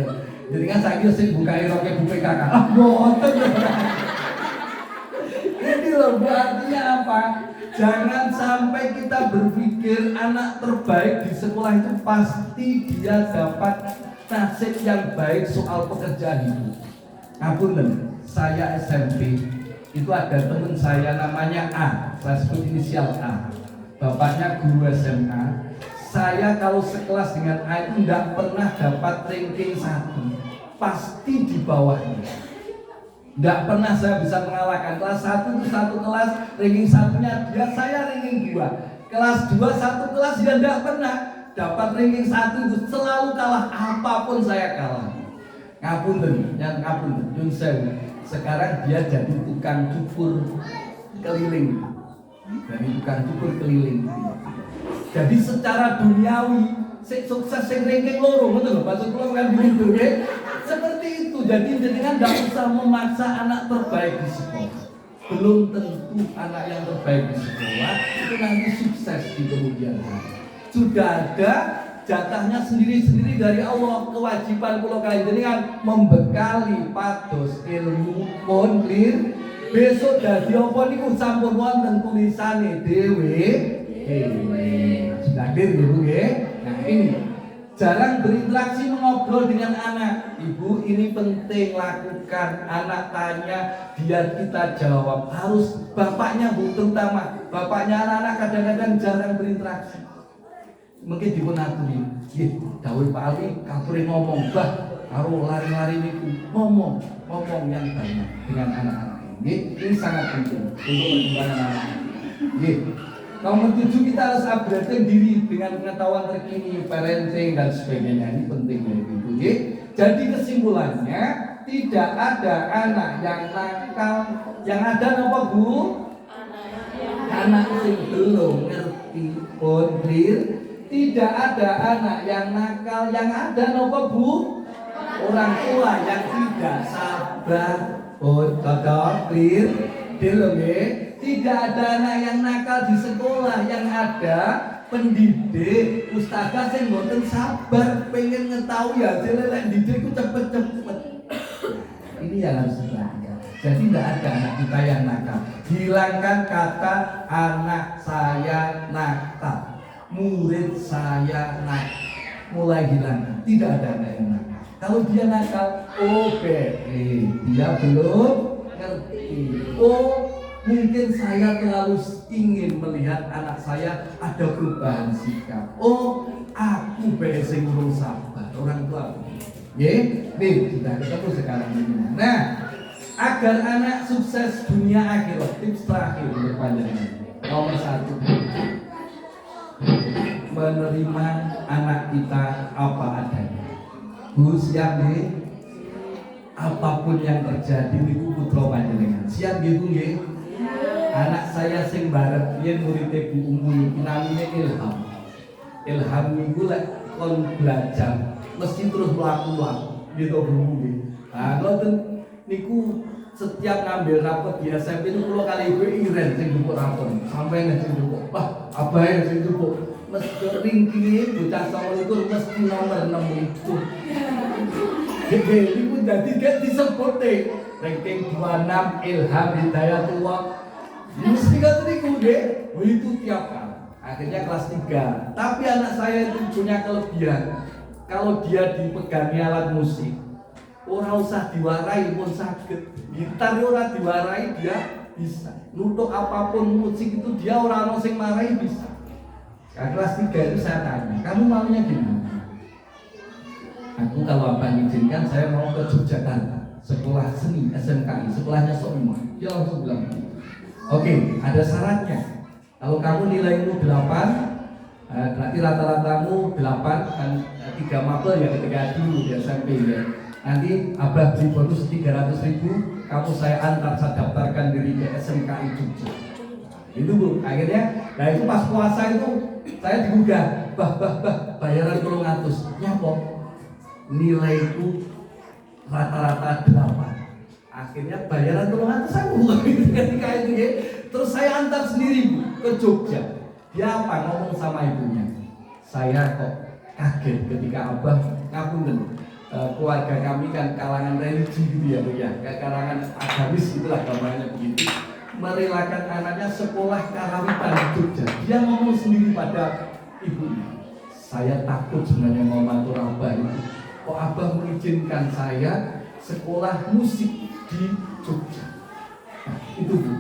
Jadi kan saya kira sih bukai roke BPKK. Boten. Ini loh, artinya apa? Jangan sampai kita berpikir anak terbaik di sekolah itu pasti dia dapat nasib yang baik soal pekerjaan hidup. Ngapunten, saya SMP itu ada teman saya namanya A, saya sebut inisial A. Bapaknya guru SMA. Saya kalau sekelas dengan A itu tidak pernah dapat ranking 1, pasti di bawahnya. Tidak pernah saya bisa mengalahkan. Kelas 1 itu satu kelas, ranking 1-nya dia, saya ranking 2. Kelas 2 satu kelas dia tidak pernah dapat ranking 1 itu, selalu kalah, apapun saya kalah. Ngapunten, yang ngapunten, Yun Sewu. Sekarang dia jadi tukang cukur keliling. Dari tukang cukur keliling. Jadi secara duniawi sukses sing ranking loro, betul loh, maksud kula kan gitu ya. Seperti itu, jadi dengan tidak usah memaksa anak terbaik di sekolah. Belum tentu anak yang terbaik di sekolah itu nanti sukses di kemudian hari. Sudah ada jatahnya sendiri-sendiri dari Allah. Kewajiban kula kalian dengan membekali pados ilmu pun clear. Besok dadi apa niku sampun wonten tulisane dhewe. Sudah clear ya Bu nggih. Nah ini jarang berinteraksi mengobrol dengan anak. Ibu ini penting lakukan. Anak tanya biar kita jawab. Harus bapaknya Bu, terutama bapaknya anak-anak kadang-kadang jarang berinteraksi. Mungkin dipunaturi. Nggih, dawuh Pak Ali kapure ngomong, bah karo lari-lari niku ngomong yang banyak dengan anak-anak. Nggih, ini sangat penting untuk perkembangan anak. Nggih. Nomor 7 kita harus upgrade diri dengan pengetahuan terkini, parenting dan sebagainya. Ini penting dari itu. Jadi kesimpulannya tidak ada anak yang nakal, yang ada apa Bu? Anak yang belum ngerti pun clear. Tidak ada anak yang nakal, yang ada apa Bu? Orang tua yang tidak sabar. Oh, cocok clear. Belum ya? Tidak ada anak yang nakal di sekolah, yang ada pendidik, ustazah yang mboten sabar, pengen ngetahui hasilnya lek didik ku cepet-cepet. Ini yang harus dijaga. Jadi tidak ada anak kita yang nakal. Hilangkan kata anak saya nakal, murid saya nakal. Mulai hilangkan. Tidak ada anak yang nakal. Kalau dia nakal, dia belum ngerti. Mungkin saya terlalu ingin melihat anak saya ada perubahan sikap. Aku sing urung sabar. Orang tua. Nih sudah ketemu sekarang ini. Nah, agar anak sukses dunia akhirat, tips terakhir untuk panjenengan. Nomor 1, menerima anak kita apa adanya. Bu, siap nih. Apapun yang terjadi niku putra panjenengan. Siap nggih Bu nggih? Anak saya sing barep yen murid Bu Umu niku namine Ilham. Ilham niku lek kon belajar mesti terus mlaku-mlaku gitu Bu nggih. Ah ngoten niku setiap ngambil rapot di SMP itu kula kali ibu iren sing jupuk rapot. Sampai nek sing jupuk, wah abahe sing jupuk. Mesti ranking bocah 29 mesti nomor 6 itu. Ini pun jadi gak disebut deh. Ranking 26 Ilham Hidayatullah. Mesti kan itu deh. Itu tiap kali. Akhirnya kelas 3. Tapi anak saya itu punya kelebihan. Kalau dia dipegangi alat musik, orang usah diwarai pun sakit. Gitar orang diwarai dia bisa. Nutuk apapun musik itu dia orang sing marai bisa. Nah, kelas 3 itu saya tanya, kamu maunya gimana? Aku kalau abang izinkan saya mau ke Yogyakarta, sekolah seni SMKI, sekolahnya Soimah. Dia langsung bilang, oke, ada syaratnya. Kalau kamu nilaimu 8, berarti rata-ratamu 8 kan 3 mapel ya ketika dulu di SMP ya. Nanti abah beli bonus 300.000, kamu saya antar, saya daftarkan diri ke SMKI Jogja. Itu Bu, akhirnya, nah itu pas puasa itu saya digugah, bah bayaran 300, nyapa? Nilaiku rata-rata 8. Akhirnya bayaran 300 aku ketika itu ya. Terus saya antar sendiri Bu ke Jogja. Dia apa ngomong sama ibunya? Saya kok kaget ketika abah ngapunten. Keluarga kami kan kalangan religi gitu ya Bu ya, kalangan agamis itulah gambarnya begitu. Merelakan anaknya sekolah karawitan di Jogja. Dia ngomong sendiri pada ibunya, saya takut sebenarnya mau matur abah itu. Kok abah mengizinkan saya sekolah musik di Jogja? Nah, itu Bu.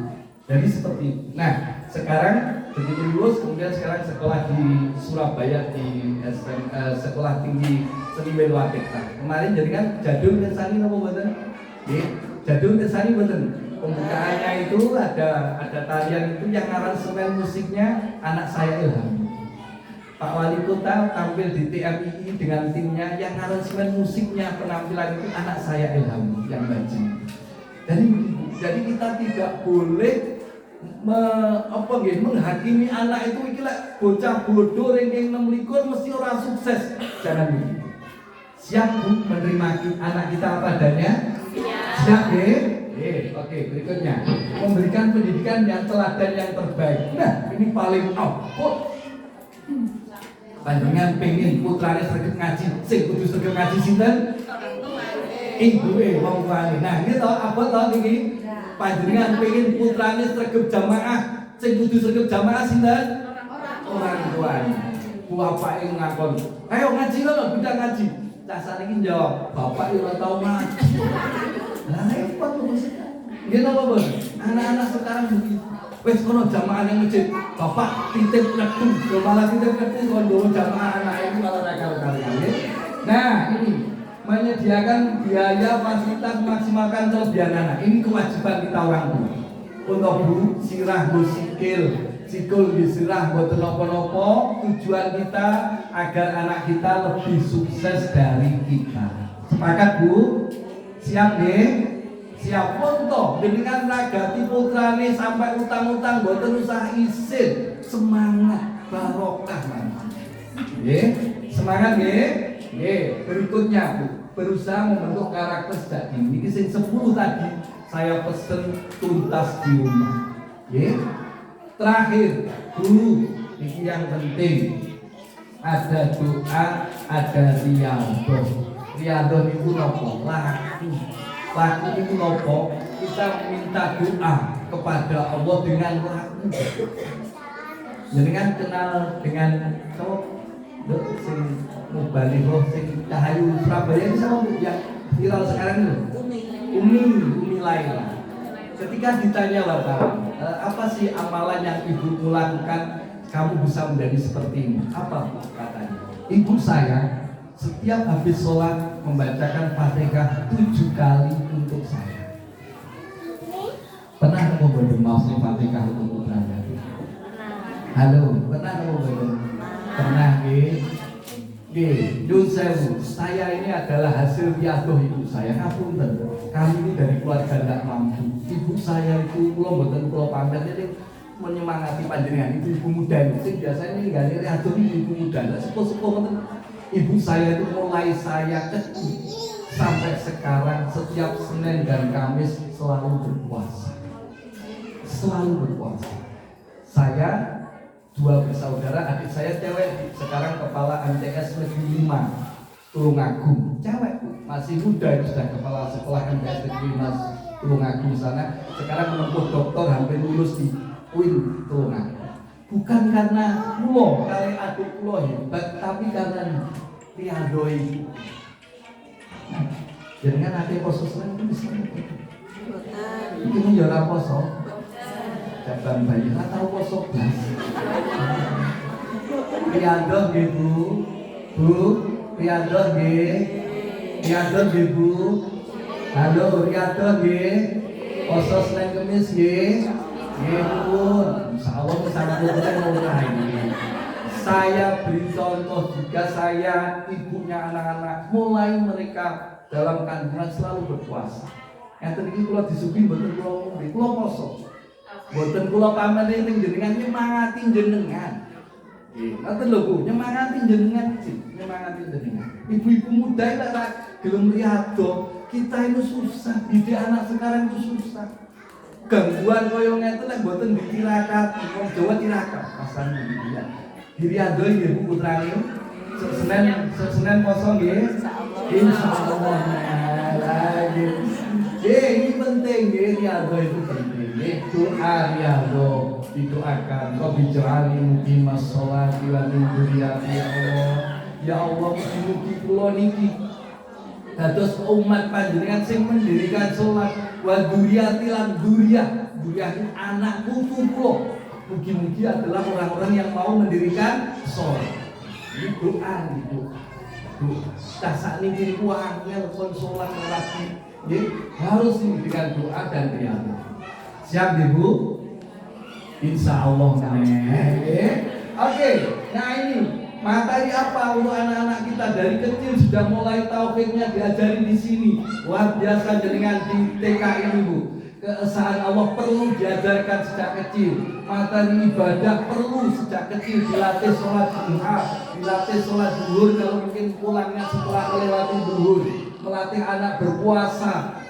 Jadi seperti itu. Nah, sekarang begitu lulus, kemudian sekarang sekolah di Surabaya di Sekolah Tinggi Seni Watekta. Kemarin jadi kan jadul kesani apa betul? Jadul kesani betul. Pembukaannya itu ada tarian itu yang aransemen musiknya anak saya Ilham. Pak Wali Kota tampil di TMII dengan timnya, yang aransemen musiknya penampilan itu anak saya Ilham yang bajing. Jadi kita tidak boleh menghakimi anak itu iki bocah bodoh ranking 6 mesti orang sukses. Jangan begitu. Siap Bu menerima anak kita apa adanya? Siap oke, berikutnya memberikan pendidikan yang teladan yang terbaik. Nah, ini paling kok panjenengan pengen putrane sregep ngaji, sing kudu sregep ngaji sinten? Ibuke wong tuane. Nah, ini tau apa tau niki? Panjenengan pengen putrane sregep jamaah, sing kudu sregep jamaah sinten? Orang tuane. Bu bapake ngakon, "Ayo ngaji lho, budak ngaji." Cah saniki njawab, "Bapak yo ora tau ngaji." Lah repot Bu. Nggih napa, Bu? Anak-anak sekarang begitu. Wes kono jamaah yang masjid, bapak titip ketu, malah titip ketu kono jamaah anak ini malah nakal-nakal. Nah ini menyediakan biaya fasilitas maksimalkan kelebihan anak. Ini kewajiban kita orang tua. Untuk Bu sirah Bu sikil disirah buat nopo-nopo. Tujuan kita agar anak kita lebih sukses dari kita. Sepakat Bu? Siap nggih? Siap foto dengan ragati putrane sampai utang-utang boten usah isin, semangat barokah nggih. Semangat nggih. Berikutnya Bu, berusaha membentuk karakter sejak dini. Ini sing 10 tadi saya pesen tuntas di rumah. Nggih. Terakhir, Bu, ini yang penting. Ada doa, ada riyadhah. Riyadhah itu nopo? Laku itu nopo, kita minta doa kepada Allah dengan laku. Jadi kan kenal dengan sing Mubalighah sing Cahayu Surabaya ini sama Bu yang viral sekarang ini. Umi Laila. Ketika ditanya wartawan, apa sih amalan yang ibu lakukan kamu bisa menjadi seperti ini? Apa Bu katanya? Ibu saya setiap habis sholat membacakan Fatihah 7 kali untuk saya. Pernah kamu berdoa Fatihah untuk putranya? Halo, pernah kamu berdoa? Pernah Nyun sewu, saya ini adalah hasil riyadhah ibu saya. Ngapunten, kami ini dari keluarga tidak mampu. Ibu saya itu kula mboten kula pamit, jadi menyemangati panjenengan ibu muda itu. Biasanya ini gak riyadhah ibu muda. Sepuh-sepuh ibu saya itu mulai saya kecil sampai sekarang setiap Senin dan Kamis selalu berpuasa. Saya 2 bersaudara, adik saya cewek, sekarang kepala MTS Negeri 5 Tulungagung, cewek masih muda itu sudah kepala sekolah MTS Negeri 5 Tulungagung sana. Sekarang menempuh doktor hampir lulus di UIN Tulungagung. Bukan karena pulau kali adik pulau hebat, tapi karena riyadhah ibu. Jadi kan adik poso sering itu bisa. Itu menjadi poso. Cabang bayi tak tahu poso blas. Riyadhah nggih Bu. Bu, Riyadhah nggih. Riyadhah nggih Bu. Halo, Riyadhah nggih. Poso Senin Kamis nggih. Nggih pun. Insyaallah sangat murah ini. Saya beri contoh juga, saya ibunya anak-anak, mulai mereka dalam kandungan selalu berpuasa. Enten iki kula disuguhi mboten kula ngombe, kula poso. Mboten kula pamene ning jenengan nyemangati jenengan. Nggih, ngoten lho Bu, nyemangati jenengan iki, nyemangati jenengan. Ibu-ibu muda iki lek gelem riyadhah, kita itu susah, didik anak sekarang itu susah. Gangguan koyo ngeten lek mboten ditirakati, wong Jawa tirakat, pasan iki. Riyadhah nggih Bu putrane. Senin poso nggih. Insyaallah. Ini penting nggih, riyadhah itu penting. Nggih, doa riyadhah didoakan. Rabbi ij'alni muqimas sholati wa min dzurriyyati ya Allah. Ya Allah, mugi-mugi kula niki dados umat panjenengan sing mendirikan salat wa dzurriyyati lan dzurriyyah. Dzurriyyah anak putu kula. Mugi-mugi adalah orang-orang yang mau mendirikan sholat. Ini doa itu. Dah saat ini angel kon sholat lagi. Harus diberikan doa dan riyadhah. Siap Ibu? Insya Allah. Oke, nah ini materi apa untuk anak-anak kita dari kecil sudah mulai tauhidnya diajari di sini. Luar biasa jenengan di TK ini Bu. Keesaan Allah perlu diajarkan sejak kecil. Materi ibadah perlu sejak kecil, dilatih sholat duha, dilatih sholat zuhur kalau mungkin pulangnya setelah melewati zuhur, melatih anak berpuasa,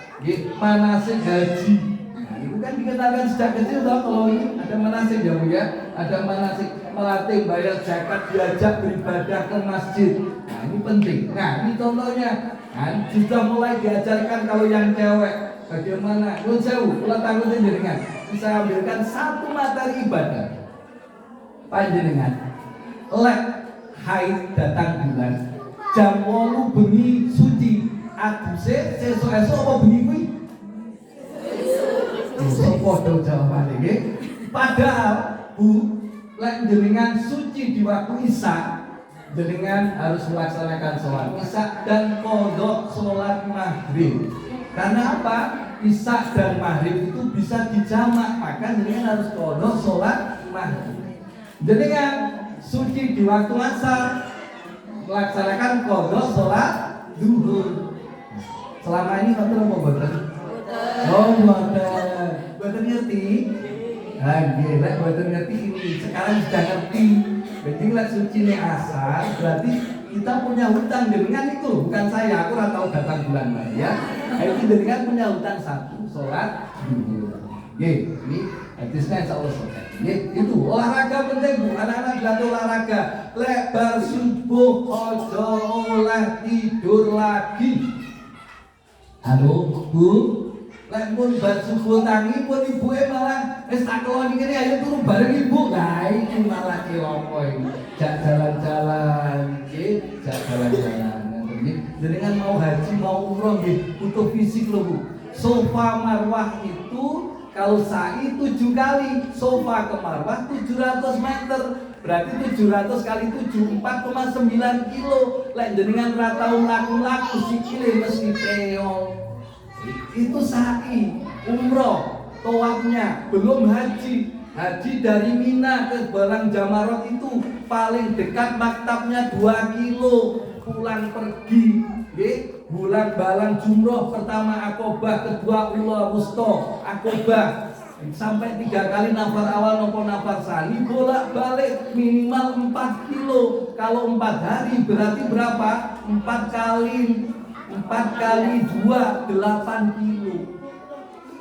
manasik haji. Nah, itu kan dikenalkan sejak kecil toh. Kalau ini ada manasik ya Bu ya, ada manasik, melatih bayar zakat, diajak beribadah ke masjid. Nah ini penting. Nah ini contohnya, kan sudah mulai diajarkan kalau yang cewek. Bagaimana? Nun sewu, kula tanggungin jenengan. Bisa ambilkan satu materi ibadah. Panjenengan, lek haid datang bulan, jam 8 bengi suci. Aduse sesuk-esuk apa bengi kuwi? Sesuk padha jawabane nggih. Padahal Bu, lek jenengan suci di waktu Isya, jenengan harus melaksanakan sholat Isya dan qadha sholat maghrib. Karena apa? Isya dan maghrib itu bisa dijamak, maka jenengan harus qadha sholat maghrib. Jenengan suci di waktu asar, melaksanakan qadha sholat zuhur. Selama ini ngoten apa mboten? Oh, mboten ngerti. Nggih, lek mboten ngerti ini sekarang sudah ngerti. Jadi lek suci ning asar berarti kita punya hutang dengan itu, bukan saya. Aku ora tahu datang bulan Mei ya. Itu dengan punya hutang satu, sholat zuhur. Nggih, ini hadisnya insyaallah selesai. Nggih, itu olahraga penting Bu. Anak-anak dilatih olahraga. Lek bar subuh ojo oleh tidur lagi. Halo Bu, lek pun bar subuh tangi pun ibuke malah wis tak keloni kene ayo turu bareng ibu. Nah, iki malah kelopo iki. Jak jalan-jalan, nggih, jak jalan-jalan. Jenengan mau haji, mau umroh nggih, butuh fisik lho Bu. Sofa Marwah itu kalau sa'i 7 kali, sofa ke Marwah 700 meter. Berarti 700 kali 7 4,9 kilo. Lek jenengan ra tau mlaku-mlaku sikile mesti teong. Itu sa'i, umroh, tawafnya, belum haji. Haji dari Mina ke Balang Jamarot itu paling dekat maktabnya 2 kilo. Pulang pergi, bulan Balang Jumroh pertama Aqobah, kedua Ula Wusto Aqobah, sampai 3 kali nafar awal nopo nafar sani, bolak balik minimal 4 kilo. Kalau 4 hari berarti berapa? 4 kali 2 8 kilo.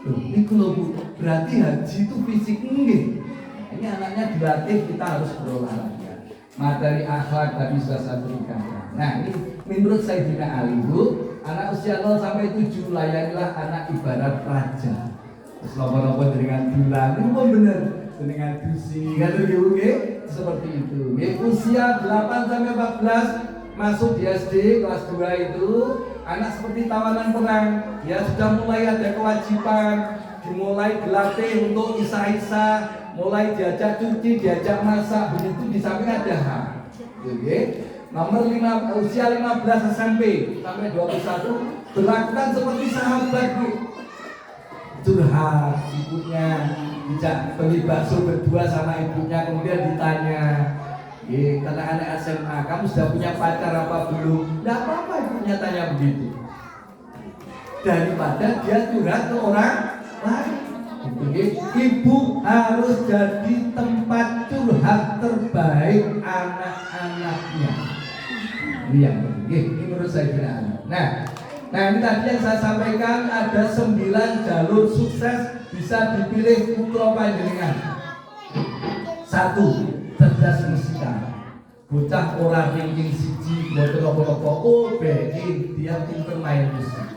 Ini kalau Bu, berarti haji itu fisik nggih. Ini anaknya dilatih, kita harus berolahraga. Materi akhlak tadi sudah saya berikan. Nah ini menurut Sayyidina Ali Bu, anak usia 0 sampai 7 layanilah anak ibarat raja. Terus nopo-nopo dengan bulan, ini pun bener dengan dusi, kan Bu seperti itu. Usia 8 sampai 14 masuk di SD kelas 2 itu anak seperti tawanan perang, ya sudah mulai ada kewajiban dimulai dilatih untuk isa-isa, mulai diajak cuci, diajak masak, begitu di samping ada hak. Oke. Nomor 5, usia 15 SMP sampai 21 berlakukan seperti sahabat, Bu. Curhat ibunya, dijak beli bakso berdua sama ibunya, kemudian ditanya, karena anak SMA, kamu sudah punya pacar apa belum? Tidak apa-apa ibunya tanya begitu. Daripada dia curhat ke orang lain. Ibu harus jadi tempat curhat terbaik anak-anaknya. Ini yang penting. Ini menurut saya kira. Nah ini tadi yang saya sampaikan, ada 9 jalur sukses bisa dipilih putra panjenengan. 1. Cerdas musikal. Bocah ora ringking siji, boten apa-apa. Oh, beking dia pinter main musik.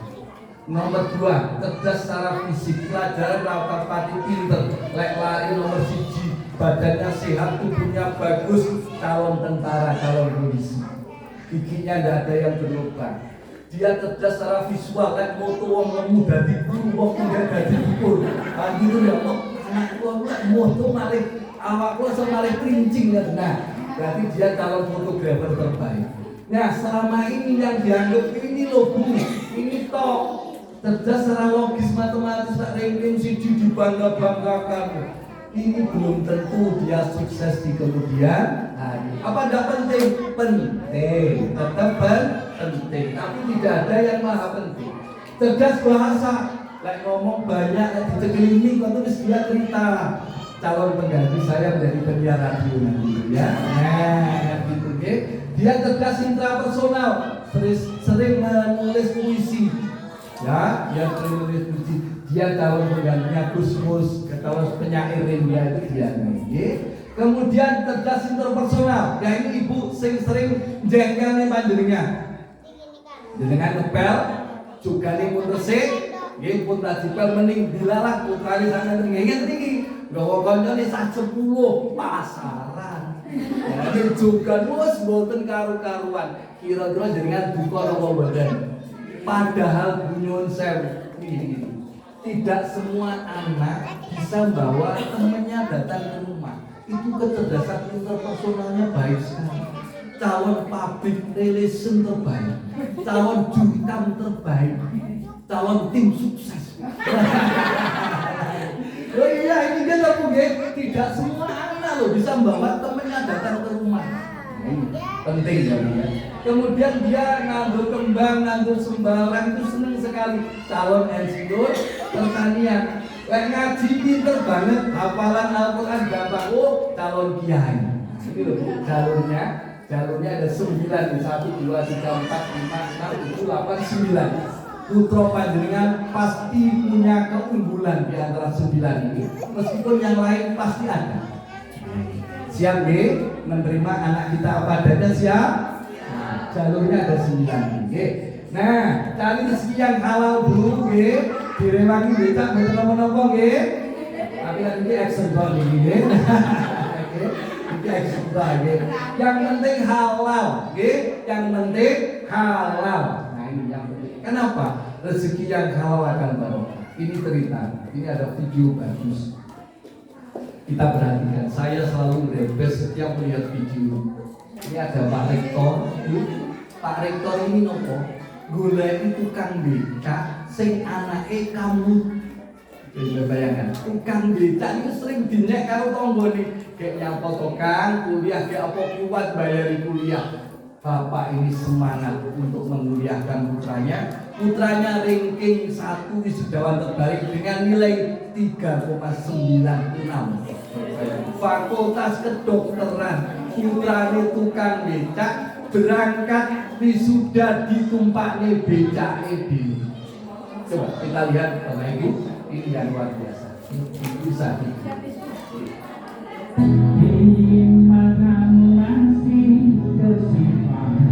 Nomor 2, cerdas secara fisik, pelajaran rata pati pinter, lek lari nomor 1, badannya sehat, tubuhnya bagus, calon tentara, calon polisi. Giginya tidak ada yang berlubang. Dia cerdas secara visual, lek moto wong lemu dadi guru, wong muda dadi ukur. Gitu ya, kok anak tua moto malih awakku malih kerincing ya. Nah, berarti dia calon fotografer terbaik. Nah, selama ini yang dianggap ini loh Bu, ini toh cerdas secara logis matematis tak ranking siji dibangga-banggakan. Ini belum tentu dia sukses di kemudian hari. Apa tidak penting? Penting, tetap penting. Tapi tidak ada yang maha penting. Cerdas bahasa, like ngomong banyak, dicekeliling, terus dia cerita. Calon pengganti saya menjadi penyiar radio nanti, ya. Nah, gitu, okay. Dia cerdas intrapersonal, sering menulis puisi. Ya, dia menulis puisi. Dia calon penggantinya Gusmus, calon penyair India itu dia. Kemudian cerdas interpersonal. Ya ini ibu sering jengkel nih panjenengan. Jenengan ngepel, juga nih pun resik, pun tajipel mending dilalah putrane sangat tinggi tinggi. Gawa kancane sak 10 pasaran. Ya juga bos boten karu-karuan. Kira-kira jenengan duka apa mboten? Padahal bunyun sewu ini. Tidak semua anak bisa bawa temannya datang ke rumah. Itu kecerdasan interpersonalnya baik sekali. Calon public relation terbaik, calon jurkam terbaik, calon tim sukses. Oh iya, ini dia loh, tidak semua anak loh bisa membawa temannya datang ke rumah. Penting ya. Kemudian dia ngambil kembang, ngambil sembarang, itu senang sekali. Calon insinyur pertanian, ngaji pinter banget, hafalan Al-Quran gampang. Oh, calon kiai. Ini loh jalurnya ada 9, 1, 2, 3, 4, 5, 6, 7, 8, 9. Putra panjenengan pasti punya keunggulan di antara 9 ini. Meskipun yang lain pasti ada. Siap menerima anak kita apa adanya, siap? Jalurnya ada 9. Nah, cari rezeki yang halal dulu, direwangi becak betul nopo-nopo, tapi nanti action banget ini, ini action banget. Yang penting halal, yang penting halal. Nah ini yang penting. Kenapa? Rezeki yang halal akan barokah. Ini cerita, ini ada video bagus. Kita perhatikan, saya selalu merembes setiap melihat video. Ini ada Pak Rektor. Pak Rektor ini nopo? Goleki tukang becak sing anake kamu. Bisa bayangkan, tukang becak itu sering dinyek karo tanggane. Kayak nyapa tukang kuliah kayak apa kuat bayari kuliah. Bapak ini semangat untuk menguliahkan putranya. Putranya ranking 1 wisudawan terbaik dengan nilai 3,96. Fakultas kedokteran, putrane tukang becak berangkat wisuda ditumpakne becake dhewe. Coba kita lihat Bapak Ibu, ini yang luar biasa. Bisa.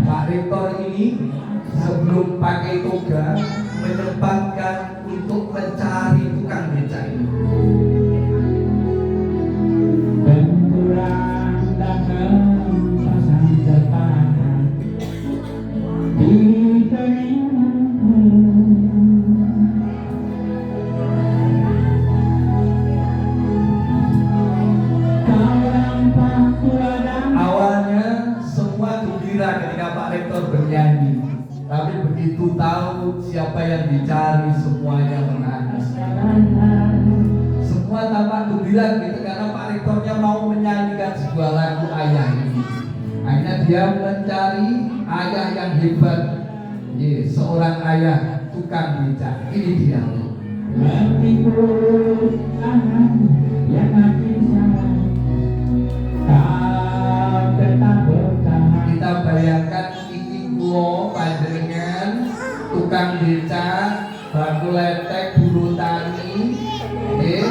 Pak Rektor ini sebelum pakai toga menyempatkan untuk mencari tukang becak ini. tahu siapa yang dicari, semuanya menangis. Semua tampak gembira gitu karena Pak Rektornya mau menyanyikan sebuah lagu ayah ini. Akhirnya dia mencari ayah yang hebat, seorang ayah tukang becak. Ini dia. Mengikut tangan yang makin sangat, kau tetap bertahan. Kita bayangkan iki kulo panjenengan tukang becak, bangku letek, buru tani, ini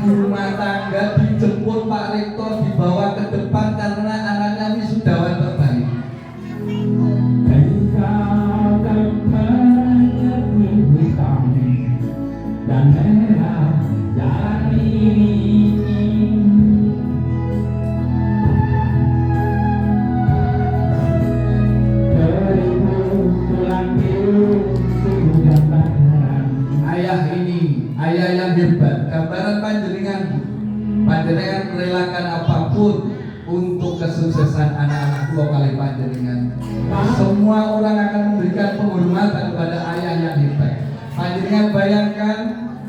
rumah tangga dijemput Pak Rektor, dibawa ke depan karena anaknya wisudawan terbaik. Engkau kembali hitam dan merah jalan ini. Seribu tulang biru sudah bahan. Ayah ini, ayah yang hebat. Gambaran panjenengan relakan apapun untuk kesuksesan anak-anak kula kali panjenengan. Semua orang akan memberikan penghormatan kepada ayah yang hebat. Panjenengan bayangkan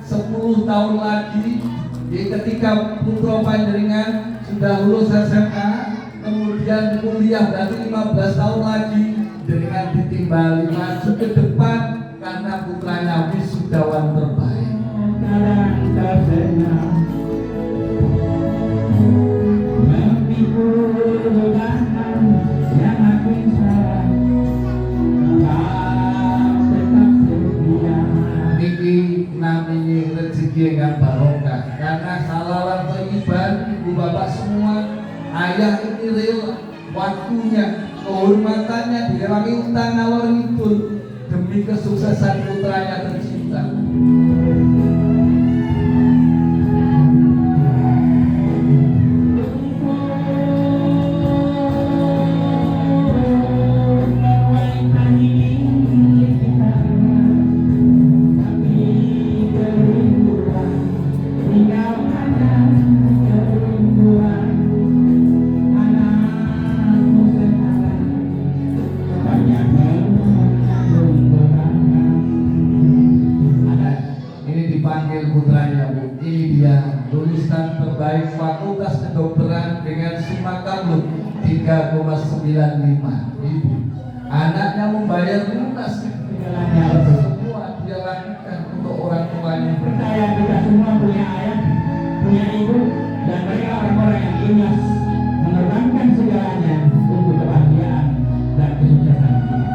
10 tahun lagi, ketika putra panjenengan sudah lulus SMK, kemudian kuliah, berarti 15 tahun lagi, dengan ditimbali maju ke depan karena putranya wisudawan terbaik. Kadang tersenyum memikul tangan yang makin salah, kau tetap setia. Niki namanya rezeki yang barokah karena halalan thayyiban, ibu bapak semua, ayah ini rela waktunya, kehormatannya direwangi utang ngalor ngidul demi kesuksesan putranya tercinta. Putranya Bu, ini dia lulusan terbaik Fakultas Kedokteran dengan SIMAK Kamluk 3,95. Ibu, anaknya membayar lunas segalanya, semua dia lakukan untuk orang tuanya. Percaya kita semua punya ayah, punya ibu, dan mereka orang-orang yang ikhlas mengorbankan segalanya untuk kebahagiaan dan kesuksesan kita.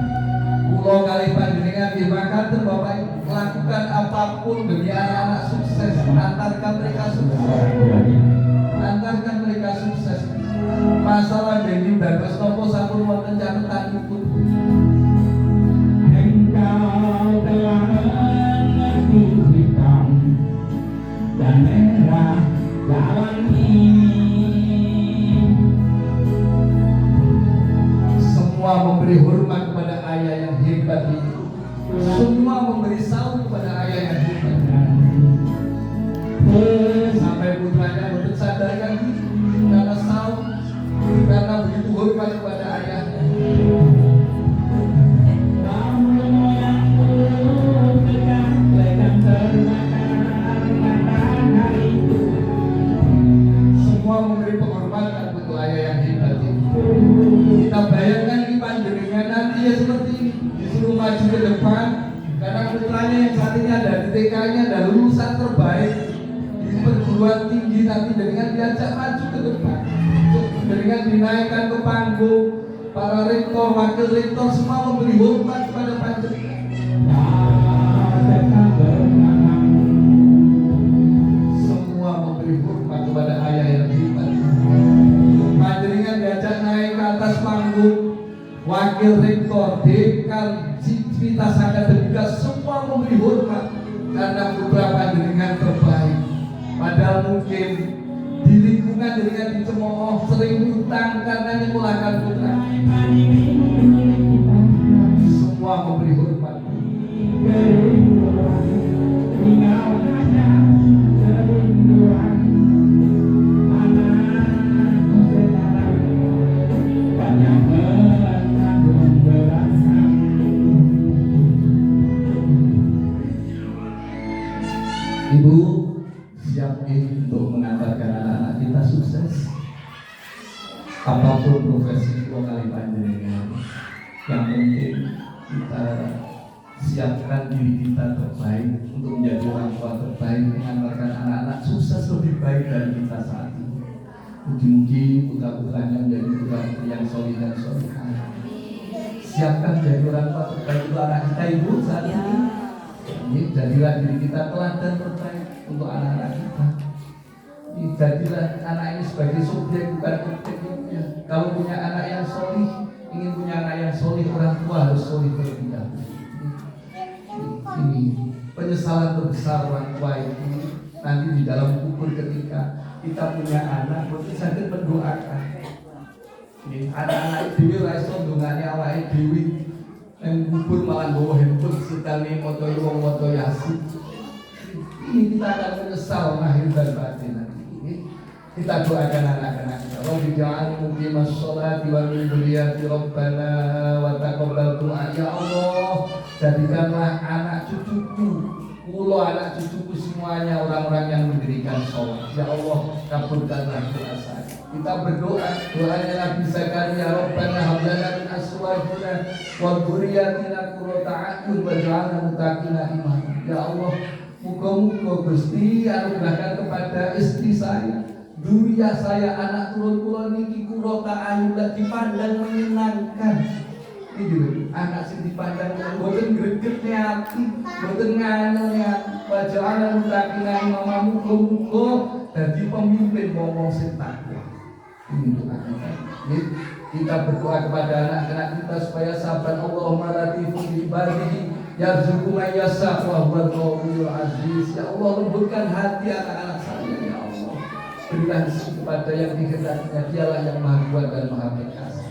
Pulau kali panjenengan di Makassar Bapak lakukan apapun demi anak-anak sukses, antarkan mereka sukses, antarkan mereka sukses. Masalah Dendi dan Restopo sampun wonten catatan pun. Engkau telah mengerti hitam dan merah jalan ini. Semua memberi hormat kepada ayah yang hebat ini. Semua memberi salut kepada ayah yang hebat. Sampai putranya betul sadarkan diri karena salut, karena begitu hormat kepada ayahnya. Semua memberi penghormatan untuk ayah yang hebat ini. Kita bayangkan di panjenengan nanti ya seperti ini, disuruh maju ke depan karena putranya yang saat ini ada di TK-nya ada lulusan terbaik di perguruan tinggi, nanti dengan diajak maju ke depan, dengan dinaikkan ke panggung, para rektor, wakil rektor semua memberi hormat kepada panjenengan. Semua memberi hormat kepada ayah yang hebat. Panjenengan diajak naik ke atas panggung, wakil rektor, dekan, civitas akademika semua memberi hormat karena putra panjenengan terbaik. Padahal mungkin di lingkungan dengan dicemooh, sering utang karena nyekolahkan putra. Semua memberi hormat. Ibu siap untuk mengantarkan anak-anak kita sukses. Apapun profesi kita kali panjenengan, yang penting kita siapkan diri kita terbaik untuk menjadi orang tua terbaik, mengantarkan anak-anak sukses lebih baik dari kita saat ini. Mugi-mugi putra-putranya menjadi putra-putri yang soleh dan solehah. Siapkan jadi orang tua terbaik untuk anak kita, ibu saat ini. Jadilah diri kita teladan terbaik untuk anak-anak kita. Jadilah anak ini sebagai subjek bukan objeknya. Kalau punya anak yang soleh, ingin punya anak yang soleh, orang tua harus soleh terlebih dahulu. Ini penyesalan terbesar orang tua itu nanti di dalam kubur ketika kita punya anak, berarti sakit mendoakan. Anak-anak dewi raiso dongane awake dewi yang kubur malah bawa handphone sekali moto wong moto yasin. Ini kita akan menyesal lahir dan batin nanti. Kita doakan anak-anak kita. Rabbi ja'alni muqimas sholati wa min dzurriyyati rabbana wa taqabbal du'a. Ya Allah, jadikanlah anak cucuku, anak cucuku semuanya orang-orang yang mendirikan sholat. Ya Allah, kabulkanlah doa saya. Kita berdoa, doanya Nabi Zakaria, Rabbana hab lana min azwajina wa dzurriyyatina qurrata a'yun waj'alna muttaqina imama. Ya Allah, muga-muga Gusti anugerahkan kepada istri saya, dunia saya, anak turun-turun niki qurrata a'yun, dipandang menyenangkan. Ini gitu, anak sing dipandang mboten gregetne ati, mboten nganone waj'alna muttaqina imama. Muga-muga dadi pemimpin wong sing takwa. Ini doa kita berdoa kepada anak-anak kita supaya sahabat Allahumma latifun bi ibadihi yarzuqu man yasha wa huwal ghafurur aziz. Ya Allah, lembutkan hati anak-anak saya, ya Allah. Berilah rezeki kepada yang dikehendakinya, dialah yang maha kuat dan maha perkasa.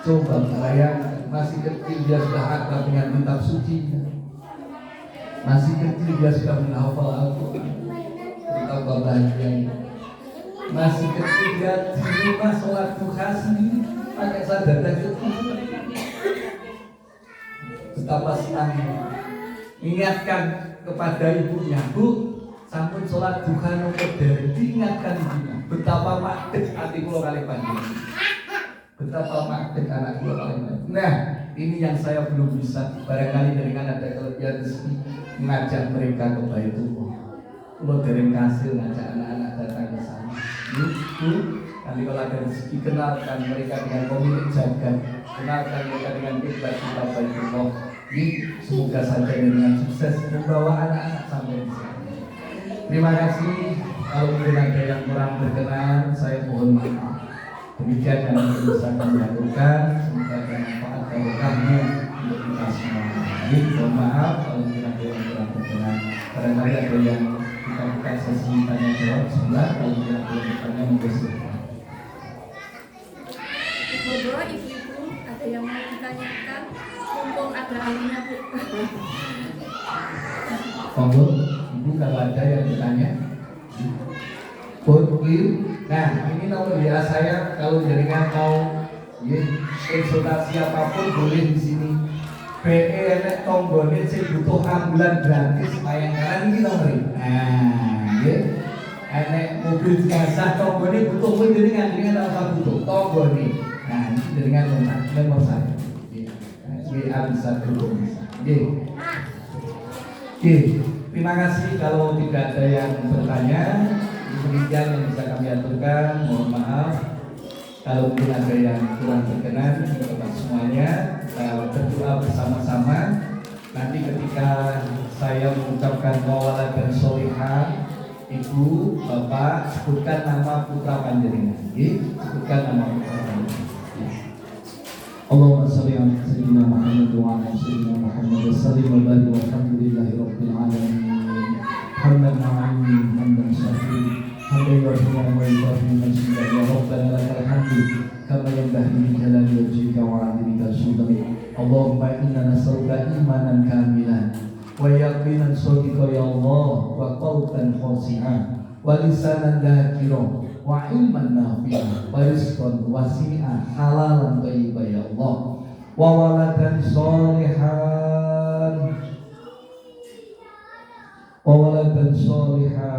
Coba bayangkan, masih kecil dia sudah akrab dengan kitab suci, masih kecil dia sudah menghafal Al-Quran. Betapa bahagianya. Masih kecil dia di rumah sholat duha sendiri pakai sajadah kecil. Betapa senangnya. Ingatkan kepada ibunya, Bu, sampun sholat duha nomor dari, diingatkan ibunya. Betapa makdek hati kula kali panjenengan. Betapa makdek anak kula kali panjenengan. Nah, ini yang saya belum bisa. Barangkali dengan ada kelebihan rezeki mengajak mereka ke Baitullah. Kula dereng kasil ngajak anak-anak datang ke sana. Ibu, nanti kalau ada rezeki kenalkan mereka dengan pemilik jagat, kenalkan mereka dengan kiblat kita Baitullah. Semoga saja dengan sukses membawa anak-anak sampai di sana. Terima kasih. Kalau mungkin ada yang kurang berkenan, saya mohon maaf. Demikian yang bisa kami lakukan. Semoga ada manfaat barokahnya untuk kita semua. Mohon maaf kalau mungkin ada yang kurang berkenan. Barangkali ada yang kita buka sesi tanya jawab sebelah. Kalau mungkin ada yang bertanya mempersilahkan. Ibu-ibu, ibu-ibu, ada yang mau ditanyakan? Mumpung ada ahlinya, Bu. Monggo, ibu kalau ada yang bertanya. Nah, ini nomor WA saya. Kalau jaringan mau konsultasi apapun boleh di sini. PE enek tonggone sing butuh ambulan gratis mayangan iki nomor. Nah, nggih. Enek mobil jasa tonggone butuh kuwi jenengan ora butuh tonggone. Nah, ini jaringan nomor saya. WA bisa berhubung. Nggih. Oke, terima kasih. Kalau tidak ada yang bertanya, demikian yang bisa kami aturkan. Mohon maaf kalau mungkin ada yang kurang berkenan. Kepada semuanya, berdoa bersama-sama. Nanti ketika saya mengucapkan mawalah dan solihah, ibu, bapak, sebutkan nama putra panjenengan. Sebutkan nama putra panjenengan. Allahumma shalli ala sayyidina Muhammad wa ala sayyidina Muhammad wa sallim wa barik walhamdulillahi rabbil alamin. Hamdan ma'amin, hamdan syafirin, hamdan wa yuwafiqu nafsika ya rabbana lakal hamdu kama yanbaghi li jalali wajhika wa 'azimika sultanik. Allahumma inna nas'aluka imanan kamilan wa yaqinan shadiqan ya Allah, wa qalban khashi'an wa lisanan dhakiran wa ilman nafi'an wa rizqan wasi'an halalan thayyiban ya Allah, wa waladan sholihan ولدا صالحا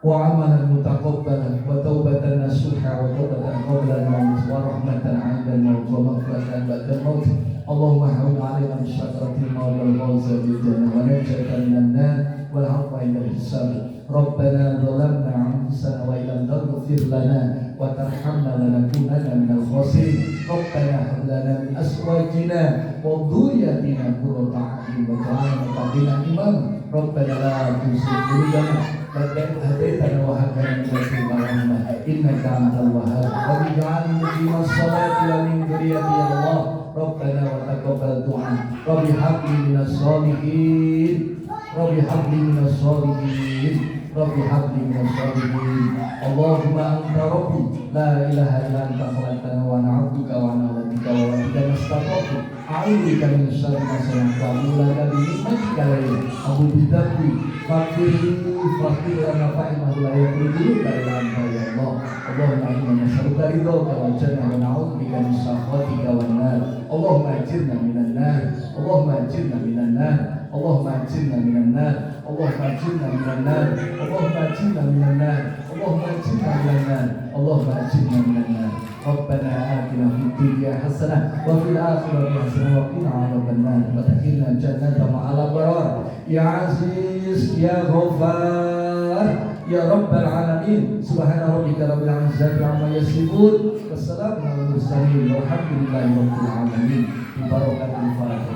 وعملا متقبلا وتوبة نصوحا وتوبة قبل الموت ورحمة عند الموت ومغفرة بعد الموت اللهم هون علينا بشكرة المولى والفوز بالجنة ونجاة من النار والعفو عند الحساب ربنا ظلمنا أنفسنا وإن لم تغفر لنا وترحمنا لنكونن من الخاسرين ربنا هب لنا من أزواجنا وذرياتنا قرة أعين واجعلنا للمتقين إماما ربنا لا تزغ قلوبنا بعد إذ هديتنا وهب لنا من لدنك رحمة إنك أنت الوهاب رب اجعلني مقيم الصلاة ومن ذريتي يا الله ربنا وتقبل دعاء رب هب لي من الصالحين رب هب لي من الصالحين رب هب لي من الصالحين اللهم أنت ربي لا إله إلا أنت خلقتنا وأنا عبدك وأنا ولدك وولدك ما استطعت أعوذ بك من شر ما صنعت أقول لك بنعمتك علي أبو بذنبي فاغفر لنا فإنه لا يغفر الذنوب إلا أنت يا الله اللهم إنا نسألك رضاك والجنة ونعوذ بك من سخطك والنار اللهم أجرنا من النار اللهم أجرنا من النار اللهم أجرنا من النار اللهم أجرنا من النار اللهم أجرنا من النار اللهم أجرنا من النار اللهم أجرنا من النار ربنا آتنا في الدنيا حسنة وفي الآخرة حسنة وقنا عذاب النار وادخلنا الجنة مع الأبرار يا عزيز يا غفار يا رب العالمين سبحان ربك رب العزة عما يصفون والسلام على المرسلين والحمد لله رب العالمين ببركة الفاتحة.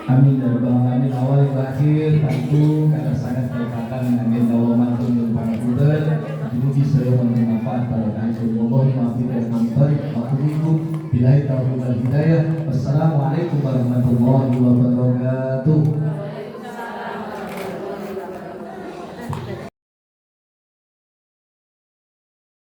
Amin ya rabbal alamin. Awal hingga akhir tentu karena sangat berkaitan dengan dawaman untuk para putra. Mugi saya bermanfaat pada kalian. Allahumma amin ya rabbal alamin. Billahi taufiq wal hidayah. Wassalamualaikum warahmatullahi wabarakatuh.